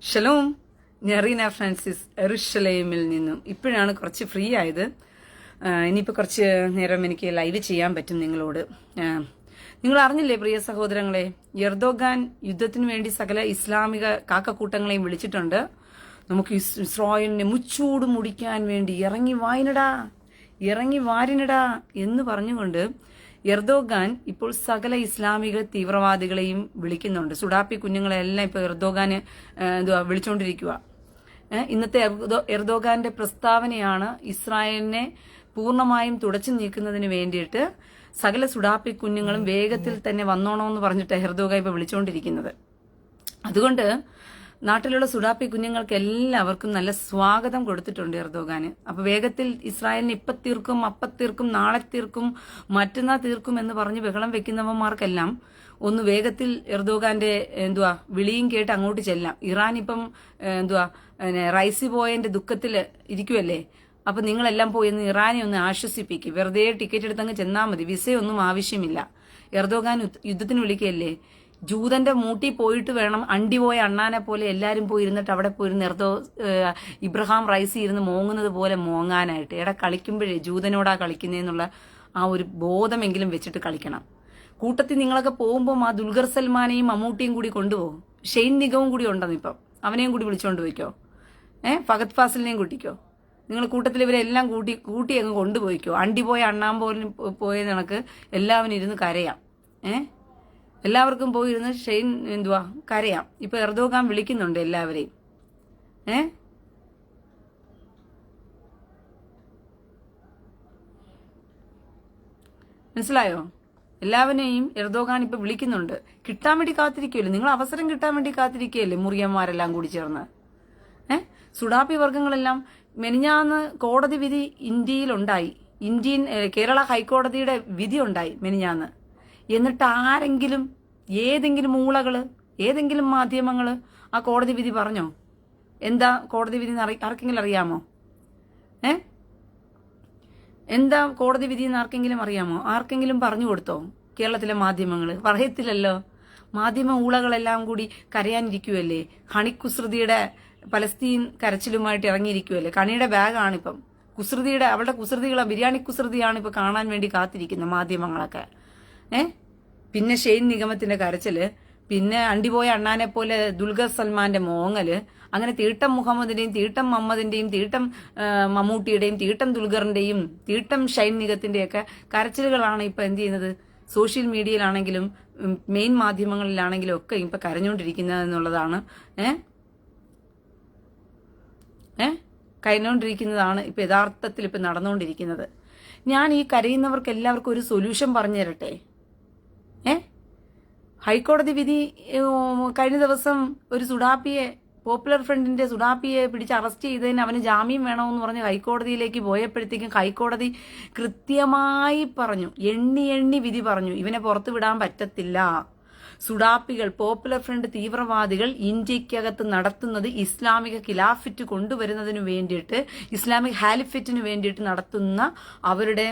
Shalom, ഞാൻ Reena Francis എറുഷലേമിൽ നിന്നും ഇപ്പോഴാണ് കുറച്ച് ഫ്രീ ആയത്. ഇനിയിപ്പോൾ കുറച്ച് നേരം എനിക്ക് ലൈവ് ചെയ്യാൻ പറ്റും നിങ്ങളോട്. നിങ്ങൾ അറിഞ്ഞില്ലേ പ്രിയ സഹോദരങ്ങളെ, എർദോഗാൻ യുദ്ധത്തിനു വേണ്ടി സകല ഇസ്ലാമിക കാക്കക്കൂട്ടങ്ങളെയും വിളിച്ചിട്ടുണ്ട്. നമുക്ക് ഇസ്രായേലിനെ മുച്ചൂട് മുടിക്കാൻ വേണ്ടി ഇറങ്ങി വാരിനടാ എന്ന് പറഞ്ഞുകൊണ്ട് എർദോഗാൻ ഇപ്പോൾ സകല ഇസ്ലാമിക തീവ്രവാദികളെയും വിളിക്കുന്നുണ്ട്. സുഡാപ്പി കുഞ്ഞുങ്ങളെല്ലാം ഇപ്പോൾ എർദോഗാന് വിളിച്ചുകൊണ്ടിരിക്കുക. ഇന്നത്തെ എർദോഗാന്റെ പ്രസ്താവനയാണ് ഇസ്രായേലിനെ പൂർണ്ണമായും തുടച്ചു നീക്കുന്നതിന് വേണ്ടിയിട്ട് സകല സുഡാപ്പി കുഞ്ഞുങ്ങളും വേഗത്തിൽ തന്നെ വന്നോണമെന്ന് പറഞ്ഞിട്ട് എർദോഗാൻ ഇപ്പോൾ വിളിച്ചുകൊണ്ടിരിക്കുന്നത്. അതുകൊണ്ട് നാട്ടിലുള്ള സുഡാപ്പി കുഞ്ഞുങ്ങൾക്ക് എല്ലാവർക്കും നല്ല സ്വാഗതം കൊടുത്തിട്ടുണ്ട് എർദോഗാന്. അപ്പൊ വേഗത്തിൽ ഇസ്രായേലിനെ ഇപ്പൊ തീർക്കും, അപ്പ തീർക്കും, നാളെ തീർക്കും, മറ്റന്നാൾ തീർക്കും എന്ന് പറഞ്ഞ് ബഹളം വെക്കുന്നവന്മാർക്കെല്ലാം ഒന്ന് വേഗത്തിൽ എർദോഗാന്റെ വിളിയും കേട്ട് അങ്ങോട്ട് ചെല്ലാം. ഇറാൻ ഇപ്പം റൈസി പോയതിന്റെ ദുഃഖത്തിൽ ഇരിക്കുമല്ലേ. അപ്പൊ നിങ്ങളെല്ലാം പോയി ഒന്ന് ഇറാനെ ഒന്ന് ആശ്വസിപ്പിക്കും. വെറുതെ ടിക്കറ്റ് എടുത്തങ്ങ് ചെന്നാൽ മതി, വിസയൊന്നും ആവശ്യമില്ല. എർദോഗാൻ യുദ്ധത്തിന് വിളിക്കുകയല്ലേ. ജൂതന്റെ മൂട്ടി പോയിട്ട് വേണം അണ്ടി പോയ അണ്ണാനെ പോലെ എല്ലാരും പോയി ഇരുന്നിട്ട് അവിടെ പോയിരുന്ന് ഇബ്രഹാം റൈസി ഇരുന്ന് മോങ്ങുന്നത് പോലെ മോങ്ങാനായിട്ട്. കളിക്കുമ്പോഴേ ജൂതനോടാ കളിക്കുന്നതെന്നുള്ള ആ ഒരു ബോധമെങ്കിലും വെച്ചിട്ട് കളിക്കണം. കൂട്ടത്തിൽ നിങ്ങളൊക്കെ പോകുമ്പോൾ ആ ദുൽഖർ സൽമാനെയും മമ്മൂട്ടിയും കൂടി കൊണ്ടുപോകും. ഷെയ്ൻ നിഗവും കൂടി ഉണ്ടെന്ന് ഇപ്പം, അവനെയും കൂടി വിളിച്ചോണ്ട് പോയിക്കോ. ഫഹദ് ഫാസിലിനെയും കൂട്ടിക്കോ. നിങ്ങൾ കൂട്ടത്തിൽ ഇവരെല്ലാം കൂട്ടി അങ്ങ് കൊണ്ടുപോയിക്കോ. അണ്ടി പോയ അണ്ണാൻ പോലും പോയ കണക്ക് എല്ലാവരും ഇരുന്ന് കരയാം. എല്ലാവർക്കും പോയിരുന്ന് ഷെയ്ൻ കരയാം. ഇപ്പൊ എർദോഗാൻ വിളിക്കുന്നുണ്ട് എല്ലാവരെയും. മനസ്സിലായോ? എല്ലാവരെയും എർദോഗാൻ ഇപ്പൊ വിളിക്കുന്നുണ്ട്. കിട്ടാൻ വേണ്ടി കാത്തിരിക്കുമല്ലേ, നിങ്ങൾ അവസരം കിട്ടാൻ വേണ്ടി കാത്തിരിക്കുകയല്ലേ മുറിയന്മാരെല്ലാം കൂടി ചേർന്ന്. സുഡാപ്പി വർഗങ്ങളെല്ലാം മെനിഞ്ഞാന്ന് കോടതി വിധി ഇന്ത്യയിലുണ്ടായി. കേരള ഹൈക്കോടതിയുടെ വിധി ഉണ്ടായി മെനിഞ്ഞാന്ന്. എന്നിട്ട് ആരെങ്കിലും ഏതെങ്കിലും മൂളകള് ഏതെങ്കിലും മാധ്യമങ്ങള് ആ കോടതി വിധി പറഞ്ഞോ? എന്താ കോടതി വിധി ആർക്കെങ്കിലും അറിയാമോ? എന്താ കോടതി വിധി എന്ന് ആർക്കെങ്കിലും അറിയാമോ? ആർക്കെങ്കിലും പറഞ്ഞു കൊടുത്തോ? കേരളത്തിലെ മാധ്യമങ്ങള് പറയത്തില്ലല്ലോ. മാധ്യമ ഊളകളെല്ലാം കൂടി കരയാനിരിക്കുവല്ലേ. ഹണിക്കുസൃതിയുടെ പലസ്തീൻ കരച്ചിലുമായിട്ട് ഇറങ്ങിയിരിക്കുവല്ലേ. കണിയുടെ ബാഗാണിപ്പം അവളുടെ കുസൃതികളെ ബിരിയാണി കുസൃതിയാണ് ഇപ്പൊ കാണാൻ വേണ്ടി കാത്തിരിക്കുന്ന മാധ്യമങ്ങളൊക്കെ. പിന്നെ ഷെയ്ൻ നിഗമത്തിന്റെ കരച്ചില്, പിന്നെ അണ്ടിപോയ അണ്ണാനെ പോലെ ദുൽഖർ സൽമാന്റെ മോങ്ങല്, അങ്ങനെ തീട്ടം മുഹമ്മദിന്റെയും തീട്ടം മുഹമ്മദിന്റെയും തീട്ടം മമ്മൂട്ടിയുടെയും തീട്ടം ദുൽഖറിന്റെയും തീട്ടം ഷൈൻ നിഗത്തിന്റെയും ഒക്കെ കരച്ചിലുകളാണ് ഇപ്പൊ എന്ത് ചെയ്യുന്നത്. സോഷ്യൽ മീഡിയയിലാണെങ്കിലും മെയിൻ മാധ്യമങ്ങളിലാണെങ്കിലും ഒക്കെ ഇപ്പൊ കരഞ്ഞുകൊണ്ടിരിക്കുന്നത് എന്നുള്ളതാണ് കരഞ്ഞുകൊണ്ടിരിക്കുന്നതാണ് ഇപ്പൊ യഥാർത്ഥത്തിൽ ഇപ്പൊ നടന്നുകൊണ്ടിരിക്കുന്നത്. ഞാൻ ഈ കരയുന്നവർക്ക് എല്ലാവർക്കും ഒരു സൊല്യൂഷൻ പറഞ്ഞു തരട്ടെ. ഹൈക്കോടതി വിധി കഴിഞ്ഞ ദിവസം ഒരു സുഡാപ്പിയെ, പോപ്പുലർ ഫ്രണ്ടിന്റെ സുഡാപ്പിയെ പിടിച്ച് അറസ്റ്റ് ചെയ്തതിന് അവന് ജാമ്യം വേണമെന്ന് പറഞ്ഞ് ഹൈക്കോടതിയിലേക്ക് പോയപ്പോഴത്തേക്കും ഹൈക്കോടതി കൃത്യമായി പറഞ്ഞു, എണ്ണി വിധി പറഞ്ഞു, ഇവനെ പുറത്തു വിടാൻ പറ്റത്തില്ല. സുഡാപ്പികൾ, പോപ്പുലർ ഫ്രണ്ട് തീവ്രവാദികൾ ഇന്ത്യക്കകത്ത് നടത്തുന്നത് ഇസ്ലാമിക ഖിലാഫറ്റ് കൊണ്ടുവരുന്നതിന് വേണ്ടിയിട്ട്, ഇസ്ലാമിക് ഹാലിഫറ്റിന് വേണ്ടിയിട്ട് നടത്തുന്ന അവരുടെ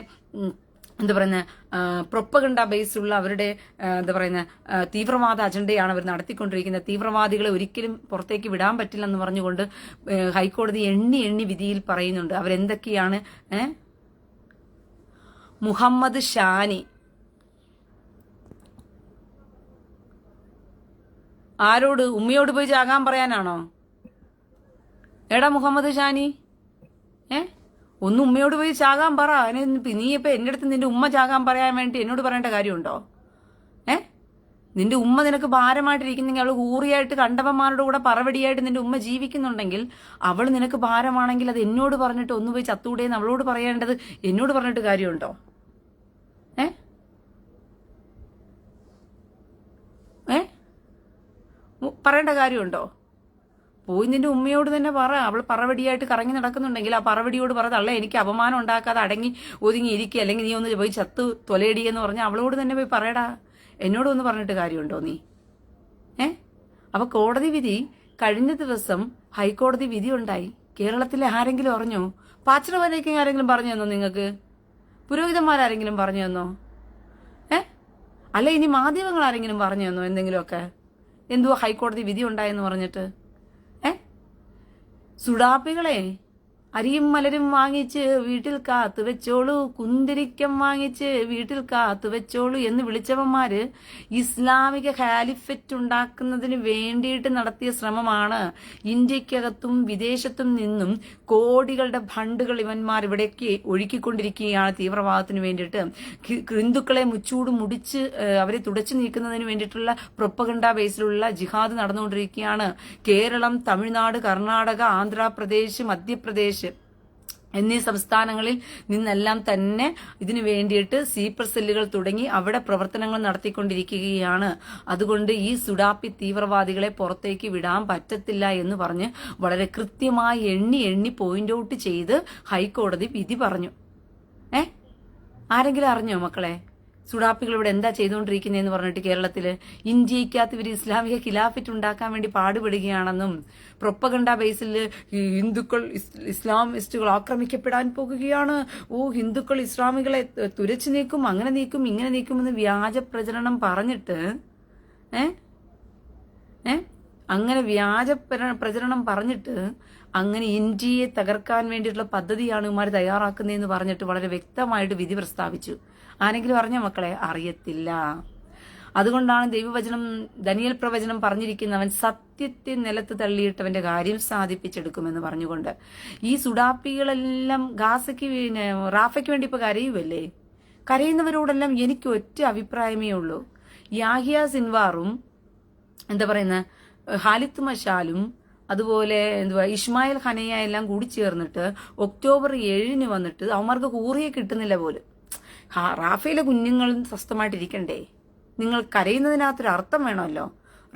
പ്രൊപ്പഗണ്ട ബേസുള്ള അവരുടെ തീവ്രവാദ അജണ്ടയാണ് അവർ നടത്തിക്കൊണ്ടിരിക്കുന്നത്. തീവ്രവാദികളെ ഒരിക്കലും പുറത്തേക്ക് വിടാൻ പറ്റില്ലെന്ന് പറഞ്ഞുകൊണ്ട് ഹൈക്കോടതി എണ്ണി വിധിയിൽ പറയുന്നുണ്ട്. അവരെന്തൊക്കെയാണ്? മുഹമ്മദ് ഷാനി ആരോട്? ഉമ്മയോട് പോയി ചാകാൻ പറയാനാണോ? എടാ മുഹമ്മദ് ഷാനി, ഒന്ന് ഉമ്മയോട് പോയി ചാകാൻ പറ. നീ ഇപ്പൊ എന്റെ അടുത്ത് നിന്റെ ഉമ്മ ചാകാൻ പറയാൻ വേണ്ടി എന്നോട് പറയേണ്ട കാര്യമുണ്ടോ? നിന്റെ ഉമ്മ നിനക്ക് ഭാരമായിട്ടിരിക്കുന്നെങ്കിൽ, അവൾ ഊറിയായിട്ട് കണ്ടവന്മാരുടെ കൂടെ പറവടിയായിട്ട് നിന്റെ ഉമ്മ ജീവിക്കുന്നുണ്ടെങ്കിൽ, അവൾ നിനക്ക് ഭാരമാണെങ്കിൽ അത് എന്നോട് പറഞ്ഞിട്ട് ഒന്ന് പോയി ചത്തൂടേന്ന് അവളോട് പറയേണ്ടത് എന്നോട് പറഞ്ഞിട്ട് കാര്യമുണ്ടോ? പറയേണ്ട കാര്യമുണ്ടോ? പോയി നിന്റെ ഉമ്മയോട് തന്നെ പറ. അവൾ പറവടിയായിട്ട് കറങ്ങി നടക്കുന്നുണ്ടെങ്കിൽ ആ പറവടിയോട് പറ, തള്ള എനിക്ക് അപമാനം ഉണ്ടാക്കാതെ അടങ്ങി ഒതുങ്ങി ഇരിക്കുക, അല്ലെങ്കിൽ നീ ഒന്ന് പോയി ചത്ത് തൊലയടി എന്ന് പറഞ്ഞാൽ അവളോട് തന്നെ പോയി പറയടാ. എന്നോടൊന്ന് പറഞ്ഞിട്ട് കാര്യമുണ്ടോ നീ? അപ്പൊ കോടതി വിധി കഴിഞ്ഞ ദിവസം ഹൈക്കോടതി വിധി ഉണ്ടായി. കേരളത്തിലെ ആരെങ്കിലും അറിഞ്ഞോ? പാച്ചറവരേക്കും ആരെങ്കിലും പറഞ്ഞു തന്നോ? നിങ്ങൾക്ക് പുരോഹിതന്മാരാരെങ്കിലും പറഞ്ഞു തന്നോ? അല്ല ഇനി മാധ്യമങ്ങൾ ആരെങ്കിലും പറഞ്ഞു തന്നോ എന്തെങ്കിലുമൊക്കെ? എന്തുവാ ഹൈക്കോടതി വിധി ഉണ്ടായെന്ന് പറഞ്ഞിട്ട്? സുഡാപ്പികളെ, അരിയും മലരും വാങ്ങിച്ച് വീട്ടിൽ കാത്തു വെച്ചോളൂ, കുന്തിരിക്കം വാങ്ങിച്ച് വീട്ടിൽ കാത്തു വെച്ചോളൂ എന്ന് വിളിച്ചവന്മാര് ഇസ്ലാമിക ഖാലിഫറ്റ് ഉണ്ടാക്കുന്നതിന് വേണ്ടിയിട്ട് നടത്തിയ ശ്രമമാണ്. ഇന്ത്യക്കകത്തും വിദേശത്തും നിന്നും കോടികളുടെ ഫണ്ടുകൾ ഇവന്മാർ ഇവിടേക്ക് ഒഴുക്കിക്കൊണ്ടിരിക്കുകയാണ് തീവ്രവാദത്തിന് വേണ്ടിയിട്ട്. ഹിന്ദുക്കളെ മുച്ചൂട് മുടിച്ച് അവരെ തുടച്ചു നീക്കുന്നതിന് വേണ്ടിയിട്ടുള്ള പ്രൊപ്പഗണ്ട ബേസിലുള്ള ജിഹാദ് നടന്നുകൊണ്ടിരിക്കുകയാണ്. കേരളം, തമിഴ്നാട്, കർണാടക, ആന്ധ്രാപ്രദേശ്, മധ്യപ്രദേശ് എന്നീ സംസ്ഥാനങ്ങളിൽ നിന്നെല്ലാം തന്നെ ഇതിനു വേണ്ടിയിട്ട് സീപ്പർ സെല്ലുകൾ തുടങ്ങി അവിടെ പ്രവർത്തനങ്ങൾ നടത്തിക്കൊണ്ടിരിക്കുകയാണ്. അതുകൊണ്ട് ഈ സുഡാപ്പി തീവ്രവാദികളെ പുറത്തേക്ക് വിടാൻ പറ്റത്തില്ല എന്ന് പറഞ്ഞ് വളരെ കൃത്യമായി എണ്ണി പോയിന്റ് ഔട്ട് ചെയ്ത് ഹൈക്കോടതി വിധി പറഞ്ഞു. ആരെങ്കിലും അറിഞ്ഞോ മക്കളെ? സുഡാപ്പികൾ ഇവിടെ എന്താ ചെയ്തുകൊണ്ടിരിക്കുന്നതെന്ന് പറഞ്ഞിട്ട് കേരളത്തില് ഇന്ത്യക്കകത്ത് ഇവർ ഇസ്ലാമിക ഖിലാഫറ്റ് ഉണ്ടാക്കാൻ വേണ്ടി പാടുപെടുകയാണെന്നും പ്രൊപ്പഗണ്ട ബേസിൽ ഹിന്ദുക്കൾ ഇസ്ലാമിസ്റ്റുകൾ ആക്രമിക്കപ്പെടാൻ പോകുകയാണ്, ഹിന്ദുക്കൾ ഇസ്ലാമികളെ തുരച്ചു നീക്കും, അങ്ങനെ നീക്കും, ഇങ്ങനെ നീക്കുമെന്ന് വ്യാജ പ്രചരണം പറഞ്ഞിട്ട് അങ്ങനെ വ്യാജ പ്രചരണം പറഞ്ഞിട്ട് അങ്ങനെ ഇന്ത്യയെ തകർക്കാൻ വേണ്ടിയിട്ടുള്ള പദ്ധതിയാണ് ഇവന്മാർ തയ്യാറാക്കുന്നതെന്ന് പറഞ്ഞിട്ട് വളരെ വ്യക്തമായിട്ട് വിധി പ്രസ്താവിച്ചു. ആരെങ്കിലും അറിഞ്ഞ മക്കളെ? അറിയത്തില്ല. അതുകൊണ്ടാണ് ദൈവവചനം, ദനിയേൽ പ്രവചനം പറഞ്ഞിരിക്കുന്നവൻ സത്യത്തെ നിലത്ത് തള്ളിയിട്ടവന്റെ കാര്യം സാധിപ്പിച്ചെടുക്കുമെന്ന് പറഞ്ഞുകൊണ്ട്. ഈ സുഡാപ്പികളെല്ലാം ഗാസയ്ക്ക് റാഫയ്ക്ക് വേണ്ടി ഇപ്പൊ കരയുമല്ലേ? കരയുന്നവരോടെല്ലാം എനിക്ക് ഒറ്റ അഭിപ്രായമേ ഉള്ളൂ. യാഹിയ സിൻവാറും എന്താ പറയുന്ന ഹാലിത്ത് മഷാലും അതുപോലെ ഇസ്മായിൽ ഹനയ എല്ലാം കൂടി ചേർന്നിട്ട് ഒക്ടോബർ 7 വന്നിട്ട് അവന്മാർക്ക് കൂറിയെ കിട്ടുന്നില്ല പോലും. റാഫയിലെ കുഞ്ഞുങ്ങളും സ്വസ്ഥമായിട്ടിരിക്കണ്ടേ? നിങ്ങൾ കരയുന്നതിനകത്തൊരു അർത്ഥം വേണമല്ലോ.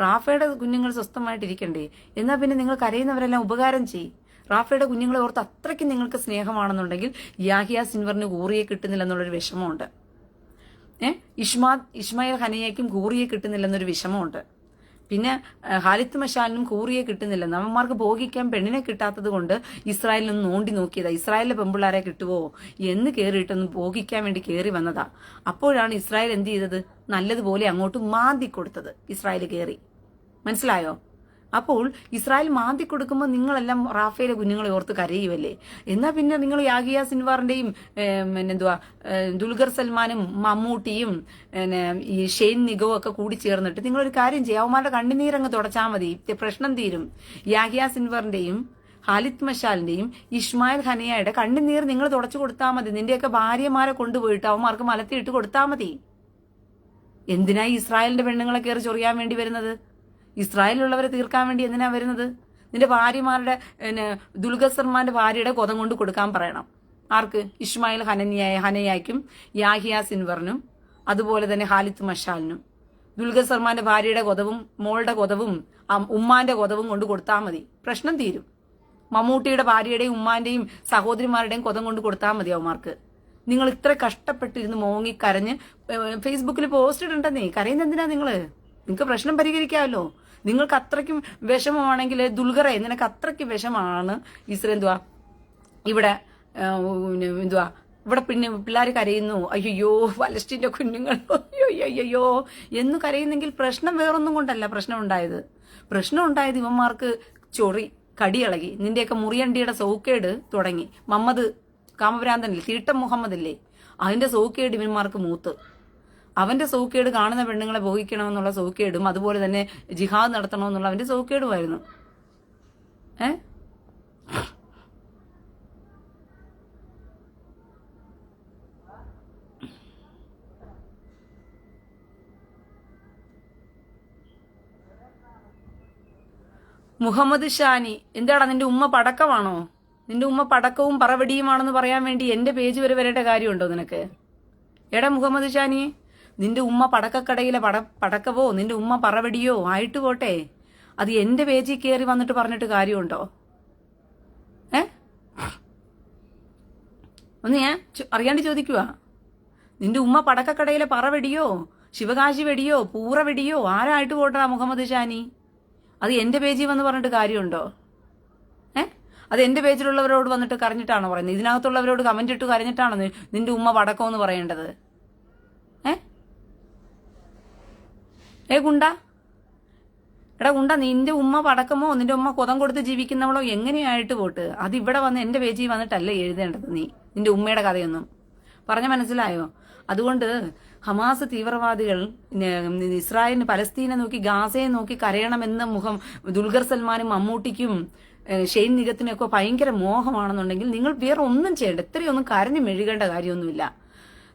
റാഫയുടെ കുഞ്ഞുങ്ങൾ സ്വസ്ഥമായിട്ടിരിക്കണ്ടേ? എന്നാൽ പിന്നെ നിങ്ങൾ കരയുന്നവരെല്ലാം ഉപകാരം ചെയ്യും. റാഫയുടെ കുഞ്ഞുങ്ങളെ ഓർത്ത് അത്രയ്ക്ക് നിങ്ങൾക്ക് സ്നേഹമാണെന്നുണ്ടെങ്കിൽ യാഹിയ സിൻവറിന് കൂറിയെ കിട്ടുന്നില്ല എന്നുള്ളൊരു വിഷമമുണ്ട്. ഇസ്മായിൽ ഹനയ്ക്കും കൂറിയെ കിട്ടുന്നില്ലെന്നൊരു വിഷമമുണ്ട്. പിന്നെ ഹാലിത്ത് മഷാലിനും കൂറിയെ കിട്ടുന്നില്ല. അവന്മാർക്ക് ഭോഗിക്കാൻ പെണ്ണിനെ കിട്ടാത്തത് കൊണ്ട് ഇസ്രായേലിനൊന്ന് നോണ്ടി നോക്കിയതാ. ഇസ്രായേലിലെ പെമ്പിള്ളാരെ കിട്ടുവോ എന്ന് കയറിയിട്ടൊന്ന് ഭോഗിക്കാൻ വേണ്ടി കയറി വന്നതാ. അപ്പോഴാണ് ഇസ്രായേൽ എന്ത് ചെയ്തത്? നല്ലതുപോലെ അങ്ങോട്ട് മാന്തി കൊടുത്തത്. ഇസ്രായേൽ കയറി, മനസ്സിലായോ? അപ്പോൾ ഇസ്രായേൽ മാന്തി കൊടുക്കുമ്പോൾ നിങ്ങളെല്ലാം റാഫയിലെ കുഞ്ഞുങ്ങളെ ഓർത്ത് കരയുമല്ലേ? എന്നാ പിന്നെ നിങ്ങൾ യാഹിയ സിൻവാറിന്റെയും ദുൽഖർ സൽമാനും മമ്മൂട്ടിയും ഈ ഷെയ്ൻ നിഗവും ഒക്കെ കൂടി ചേർന്നിട്ട് നിങ്ങളൊരു കാര്യം ചെയ്യുക, അവന്മാരുടെ കണ്ണുനീരങ്ങ് തുടച്ചാൽ മതി, പ്രശ്നം തീരും. യാഹിയ സിൻവറിന്റെയും ഹാലിത്ത് മഷാലിന്റെയും ഇസ്മായിൽ ഹനയയുടെ കണ്ണുനീർ നിങ്ങൾ തുടച്ചു കൊടുത്താൽ മതി. നിന്റെയൊക്കെ ഭാര്യമാരെ കൊണ്ടുപോയിട്ട് അവന്മാർക്ക് മലത്തിയിട്ട് കൊടുത്താൽ മതി. എന്തിനായി ഇസ്രായേലിന്റെ പെണ്ണുങ്ങളെ കയറി ചൊറിയാൻ വേണ്ടി വരുന്നത്? ഇസ്രായേലിലുള്ളവരെ തീർക്കാൻ വേണ്ടി എന്തിനാ വരുന്നത്? നിന്റെ ഭാര്യമാരുടെ ദുൽഖർ സൽമാന്റെ ഭാര്യയുടെ കൊതം കൊണ്ട് കൊടുക്കാൻ പറയണം. ആർക്ക്? ഇസ്മായിൽ ഹനയ്ക്കും യാഹിയ സിൻവറിനും അതുപോലെ തന്നെ ഹാലിത്ത് മഷാലിനും. ദുൽഖർ സൽമാന്റെ ഭാര്യയുടെ കൊതവും മോളുടെ കൊതവും ഉമ്മാന്റെ കൊതവും കൊണ്ട് കൊടുത്താൽ മതി, പ്രശ്നം തീരും. മമ്മൂട്ടിയുടെ ഭാര്യയുടെയും ഉമ്മാന്റെയും സഹോദരിമാരുടെയും കൊതം കൊണ്ട് കൊടുത്താൽ മതി അവന്മാർക്ക്. നിങ്ങൾ ഇത്ര കഷ്ടപ്പെട്ടിരുന്ന് മോങ്ങി കരഞ്ഞ് ഫേസ്ബുക്കിൽ പോസ്റ്റ് ഇടണ്ടെന്നേ. കരയുന്ന എന്തിനാ നിങ്ങള്? നിങ്ങൾക്ക് പ്രശ്നം പരിഹരിക്കാമല്ലോ. നിങ്ങൾക്ക് അത്രയ്ക്കും വിഷമമാണെങ്കിൽ ദുൽഖറെ, നിനക്ക് അത്രയ്ക്ക് വിഷമാണ് ഇവിടെ ഇവിടെ പിന്നെ പിള്ളേർ കരയുന്നു, അയ്യോ പലസ്തീന്റെ കുഞ്ഞുങ്ങൾ അയ്യോ എന്ന് കരയുന്നെങ്കിൽ പ്രശ്നം വേറൊന്നും കൊണ്ടല്ല പ്രശ്നം ഉണ്ടായത്. ഇവന്മാർക്ക് ചൊറി കടിയിളകി. നിന്റെയൊക്കെ മുറിയണ്ടിയുടെ സൗക്കേട് തുടങ്ങി. മുഹമ്മദ് കാമഭ്രാന്തനില്ലേ, തീട്ടം മുഹമ്മദ് ഇല്ലേ, അതിന്റെ സൗക്കേട് ഇവന്മാർക്ക് മൂത്ത്. അവന്റെ സൗക്കേട് കാണുന്ന പെണ്ണുങ്ങളെ ഭോഗിക്കണമെന്നുള്ള സൗക്കേടും അതുപോലെ തന്നെ ജിഹാദ് നടത്തണമെന്നുള്ള അവന്റെ സൗക്കേടുമായിരുന്നു. മുഹമ്മദ് ഷാനി, എന്താടാ നിന്റെ ഉമ്മ പടക്കമാണോ? നിന്റെ ഉമ്മ പടക്കവും പറവടിയുമാണെന്ന് പറയാൻ വേണ്ടി എന്റെ പേജ് വരെ വരേണ്ട കാര്യമുണ്ടോ നിനക്ക്? എടാ മുഹമ്മദ് ഷാനി, നിന്റെ ഉമ്മ പടക്കക്കടയിലെ പടക്കവോ നിന്റെ ഉമ്മ പറവടിയോ ആയിട്ട് പോട്ടെ, അത് എന്റെ പേജിൽ കയറി വന്നിട്ട് പറഞ്ഞിട്ട് കാര്യമുണ്ടോ? ഒന്ന് ഞാൻ അറിയാണ്ട് ചോദിക്കുക. നിന്റെ ഉമ്മ പടക്കക്കടയിലെ പറവെടിയോ ശിവകാശി വെടിയോ പൂറ വെടിയോ ആരായിട്ട് പോട്ടാ മുഹമ്മദ് ഷാനി, അത് എന്റെ പേജിൽ വന്ന് പറഞ്ഞിട്ട് കാര്യമുണ്ടോ? അത് എന്റെ പേജിലുള്ളവരോട് വന്നിട്ട് കരഞ്ഞിട്ടാണോ പറയുന്നത്? ഇതിനകത്തുള്ളവരോട് കമന്റ് ഇട്ട് കരഞ്ഞിട്ടാണോ നിന്റെ ഉമ്മ പടക്കമെന്ന് പറയേണ്ടത്? ഗുണ്ട, എടാ ഉണ്ട, നിന്റെ ഉമ്മ പടക്കമോ നിന്റെ ഉമ്മ കൊതം കൊടുത്ത് ജീവിക്കുന്നവളോ എങ്ങനെയായിട്ട് പോട്ട്, അത് ഇവിടെ വന്ന് എന്റെ പേജിൽ വന്നിട്ടല്ല എഴുതേണ്ടത് നീ നിന്റെ ഉമ്മയുടെ കഥയൊന്നും. പറഞ്ഞ മനസ്സിലായോ? അതുകൊണ്ട് ഹമാസ് തീവ്രവാദികൾ ഇസ്രായേലിന് പലസ്തീനെ നോക്കി ഗാസയെ നോക്കി കരയണമെന്ന മുഖം ദുൽഖർ സൽമാനും മമ്മൂട്ടിക്കും ഷെയ്ൻ നിഗത്തിനൊക്കെ ഭയങ്കര മോഹമാണെന്നുണ്ടെങ്കിൽ നിങ്ങൾ വേറെ ഒന്നും ചെയ്യേണ്ട, ഇത്രയൊന്നും കരഞ്ഞു മെഴുകേണ്ട കാര്യമൊന്നുമില്ല.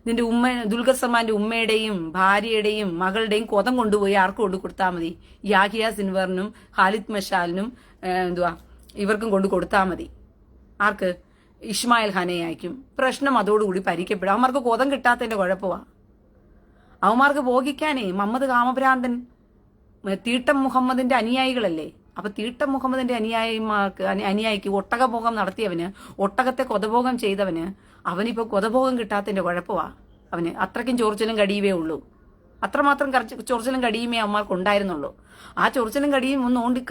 നിന്റെ ദുൽഖർ സൽമാന്റെ ഉമ്മയുടെയും ഭാര്യയുടെയും മകളുടെയും കൊതം കൊണ്ടുപോയി ആർക്ക് കൊണ്ടു കൊടുത്താൽ മതി? യാഹിയ സിൻവറിനും ഖാലിദ് മഷാലിനും ഇവർക്കും കൊണ്ടു കൊടുത്താൽ മതി. ആർക്ക്? ഇസ്മായിൽ ഖാനെയായിരിക്കും. പ്രശ്നം അതോടുകൂടി പരിക്കപ്പെടും. അവന്മാർക്ക് കൊതം കിട്ടാത്തതിന്റെ കുഴപ്പമാ. അവന്മാർക്ക് ഭോഗിക്കാനേ മുഹമ്മദ് കാമഭ്രാന്തൻ തീട്ടം മുഹമ്മദിന്റെ അനുയായികളല്ലേ. അപ്പൊ തീട്ടം മുഹമ്മദിന്റെ അനുയായിക്ക് ഒട്ടകഭോഗം നടത്തിയവന്, ഒട്ടകത്തെ കൊതഭോഗം ചെയ്തവന്, അവനിപ്പോ കൊതഭോഗം കിട്ടാത്തതിന്റെ കുഴപ്പമാ. അവന് അത്രയ്ക്കും ചൊറിച്ചിലും കടിയുമേ ഉള്ളൂ. അത്രമാത്രം ചൊറിച്ചിലും കടിയുമേ അവന്മാർക്ക് ഉണ്ടായിരുന്നുള്ളൂ. ആ ചൊറിച്ചിലും കടിയും ഒന്ന് ഓണ്ടി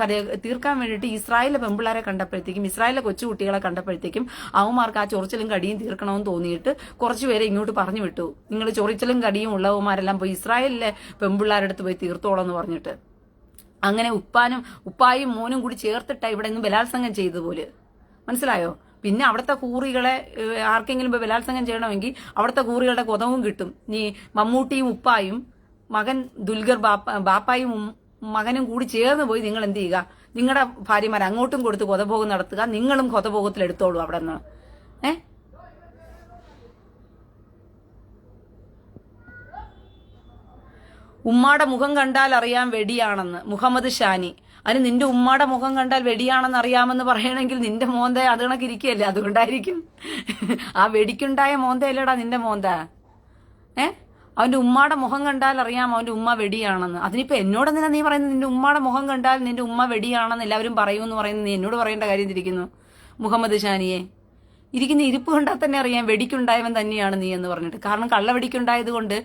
തീർക്കാൻ വേണ്ടിയിട്ട് ഇസ്രായേലിലെ പെമ്പിള്ളാരെ കണ്ടപ്പോഴത്തേക്കും, ഇസ്രായേലിലെ കൊച്ചുകുട്ടികളെ കണ്ടപ്പോഴത്തേക്കും അവന്മാർക്ക് ആ ചൊറിച്ചിലും കടിയും തീർക്കണമെന്ന് തോന്നിയിട്ട് കുറച്ചുപേരെ ഇങ്ങോട്ട് പറഞ്ഞു വിട്ടു. നിങ്ങൾ ചൊറിച്ചിലും കടിയും ഉള്ളവന്മാരെല്ലാം പോയി ഇസ്രായേലിലെ പെമ്പിള്ളാരുടെ അടുത്ത് പോയി തീർത്തോളെന്ന് പറഞ്ഞിട്ട്. അങ്ങനെ ഉപ്പായും മോനും കൂടി ചേർത്തിട്ടാ ഇവിടെ നിന്ന് ബലാത്സംഗം ചെയ്തതുപോലെ. മനസ്സിലായോ? പിന്നെ അവിടുത്തെ കൂറികളെ ആർക്കെങ്കിലും ഇപ്പൊ ബലാത്സംഗം ചെയ്യണമെങ്കിൽ അവിടുത്തെ കൂറികളുടെ കൊതവും കിട്ടും. നീ മമ്മൂട്ടിയും ഉപ്പായും മകൻ ദുൽഖർ ബാപ്പായും മകനും കൂടി ചേർന്ന് പോയി നിങ്ങൾ എന്ത് ചെയ്യുക? നിങ്ങളുടെ ഭാര്യമാർ അങ്ങോട്ടും കൊടുത്ത് കൊതഭോഗം നടത്തുക, നിങ്ങളും കൊതഭോഗത്തിൽ എടുത്തോളൂ അവിടെ നിന്ന്. ഉമ്മാടെ മുഖം കണ്ടാൽ അറിയാം വെടിയാണെന്ന് മുഹമ്മദ് ഷാനി. അതിന് നിന്റെ ഉമ്മാടെ മുഖം കണ്ടാൽ വെടിയാണെന്ന് അറിയാമെന്ന് പറയണമെങ്കിൽ നിന്റെ മോന്ത അത് കണക്കിരിക്കുകയല്ലേ, അതുകൊണ്ടായിരിക്കും. ആ വെടിക്കുണ്ടായ മോന്തയല്ലേടാ നിന്റെ മോന്ത. അവന്റെ ഉമ്മാടെ മുഖം കണ്ടാൽ അറിയാം അവന്റെ ഉമ്മ വെടിയാണെന്ന്. അതിനിപ്പോ എന്നോടെന്തിനാ നീ പറയുന്നത്? നിന്റെ ഉമ്മാടെ മുഖം കണ്ടാൽ നിന്റെ ഉമ്മ വെടിയാണെന്ന് എല്ലാവരും പറയുമെന്ന് പറയുന്നത് നീ എന്നോട് പറയേണ്ട കാര്യം തിരിക്കുന്നു മുഹമ്മദ് ഷാനിയെ. ഇരിക്കുന്ന ഇരിപ്പ് കണ്ടാൽ തന്നെ അറിയാം വെടിക്കുണ്ടായവൻ തന്നെയാണ് നീ എന്ന് പറഞ്ഞിട്ട്. കാരണം കള്ളവെടിക്കുണ്ടായത് കൊണ്ട്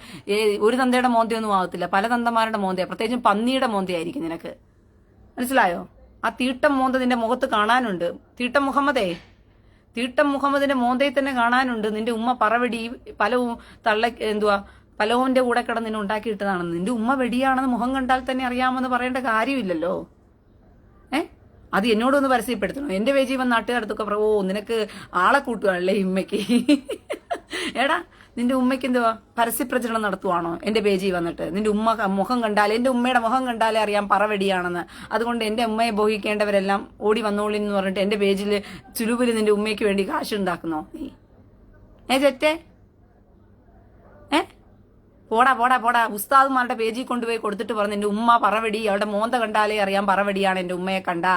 ഒരു തന്തയുടെ മോന്തയൊന്നും ആകത്തില്ല, പല തന്തമാരുടെ മോന്തയാണ്, പ്രത്യേകിച്ചും പന്നിയുടെ മോന്തയായിരിക്കും നിനക്ക്. മനസ്സിലായോ? ആ തീട്ടം മോന്ത നിന്റെ മുഖത്ത് കാണാനുണ്ട്. തീട്ടം മുഹമ്മദിന്റെ മോന്തയിൽ തന്നെ കാണാനുണ്ട്. നിന്റെ ഉമ്മ പറവെടി പലവും പലവുന്റെ കൂടെ കിടന്ന് നിന്നെ ഉണ്ടാക്കിയിട്ടതാണെന്ന്. നിന്റെ ഉമ്മ വെടിയാണെന്ന് മുഖം കണ്ടാൽ തന്നെ അറിയാമെന്ന് പറയേണ്ട കാര്യമില്ലല്ലോ. അത് എന്നോടൊന്ന് പരസ്യപ്പെടുത്തണം. എന്റെ പേജിൽ വന്ന് നാട്ടുകാരത്തൊക്കെ ഓ നിനക്ക് ആളെ കൂട്ടുവാണല്ലേ ഉമ്മയ്ക്ക്. എടാ നിന്റെ ഉമ്മയ്ക്ക് എന്തുവാ പരസ്യപ്രചരണം നടത്തുവാണോ എന്റെ പേജിൽ വന്നിട്ട്? നിന്റെ ഉമ്മ മുഖം കണ്ടാലേ, എന്റെ ഉമ്മയുടെ മുഖം കണ്ടാലേ അറിയാം പറവെടിയാണെന്ന്. അതുകൊണ്ട് എന്റെ ഉമ്മയെ ബോഹിക്കേണ്ടവരെല്ലാം ഓടി വന്നോളി എന്ന് പറഞ്ഞിട്ട് എന്റെ പേജിൽ ചുലുവിൽ നിന്റെ ഉമ്മയ്ക്ക് വേണ്ടി കാശ് ഉണ്ടാക്കുന്നോ നീ? ചേറ്റേ പോടാ ഉസ്താദുമാരുടെ പേജിൽ കൊണ്ടുപോയി കൊടുത്തിട്ട് പറഞ്ഞു എന്റെ ഉമ്മ പറവെടി, അവളുടെ മോന്ത കണ്ടാലേ അറിയാം പറവെടിയാണ് എന്റെ ഉമ്മയെ കണ്ടാ,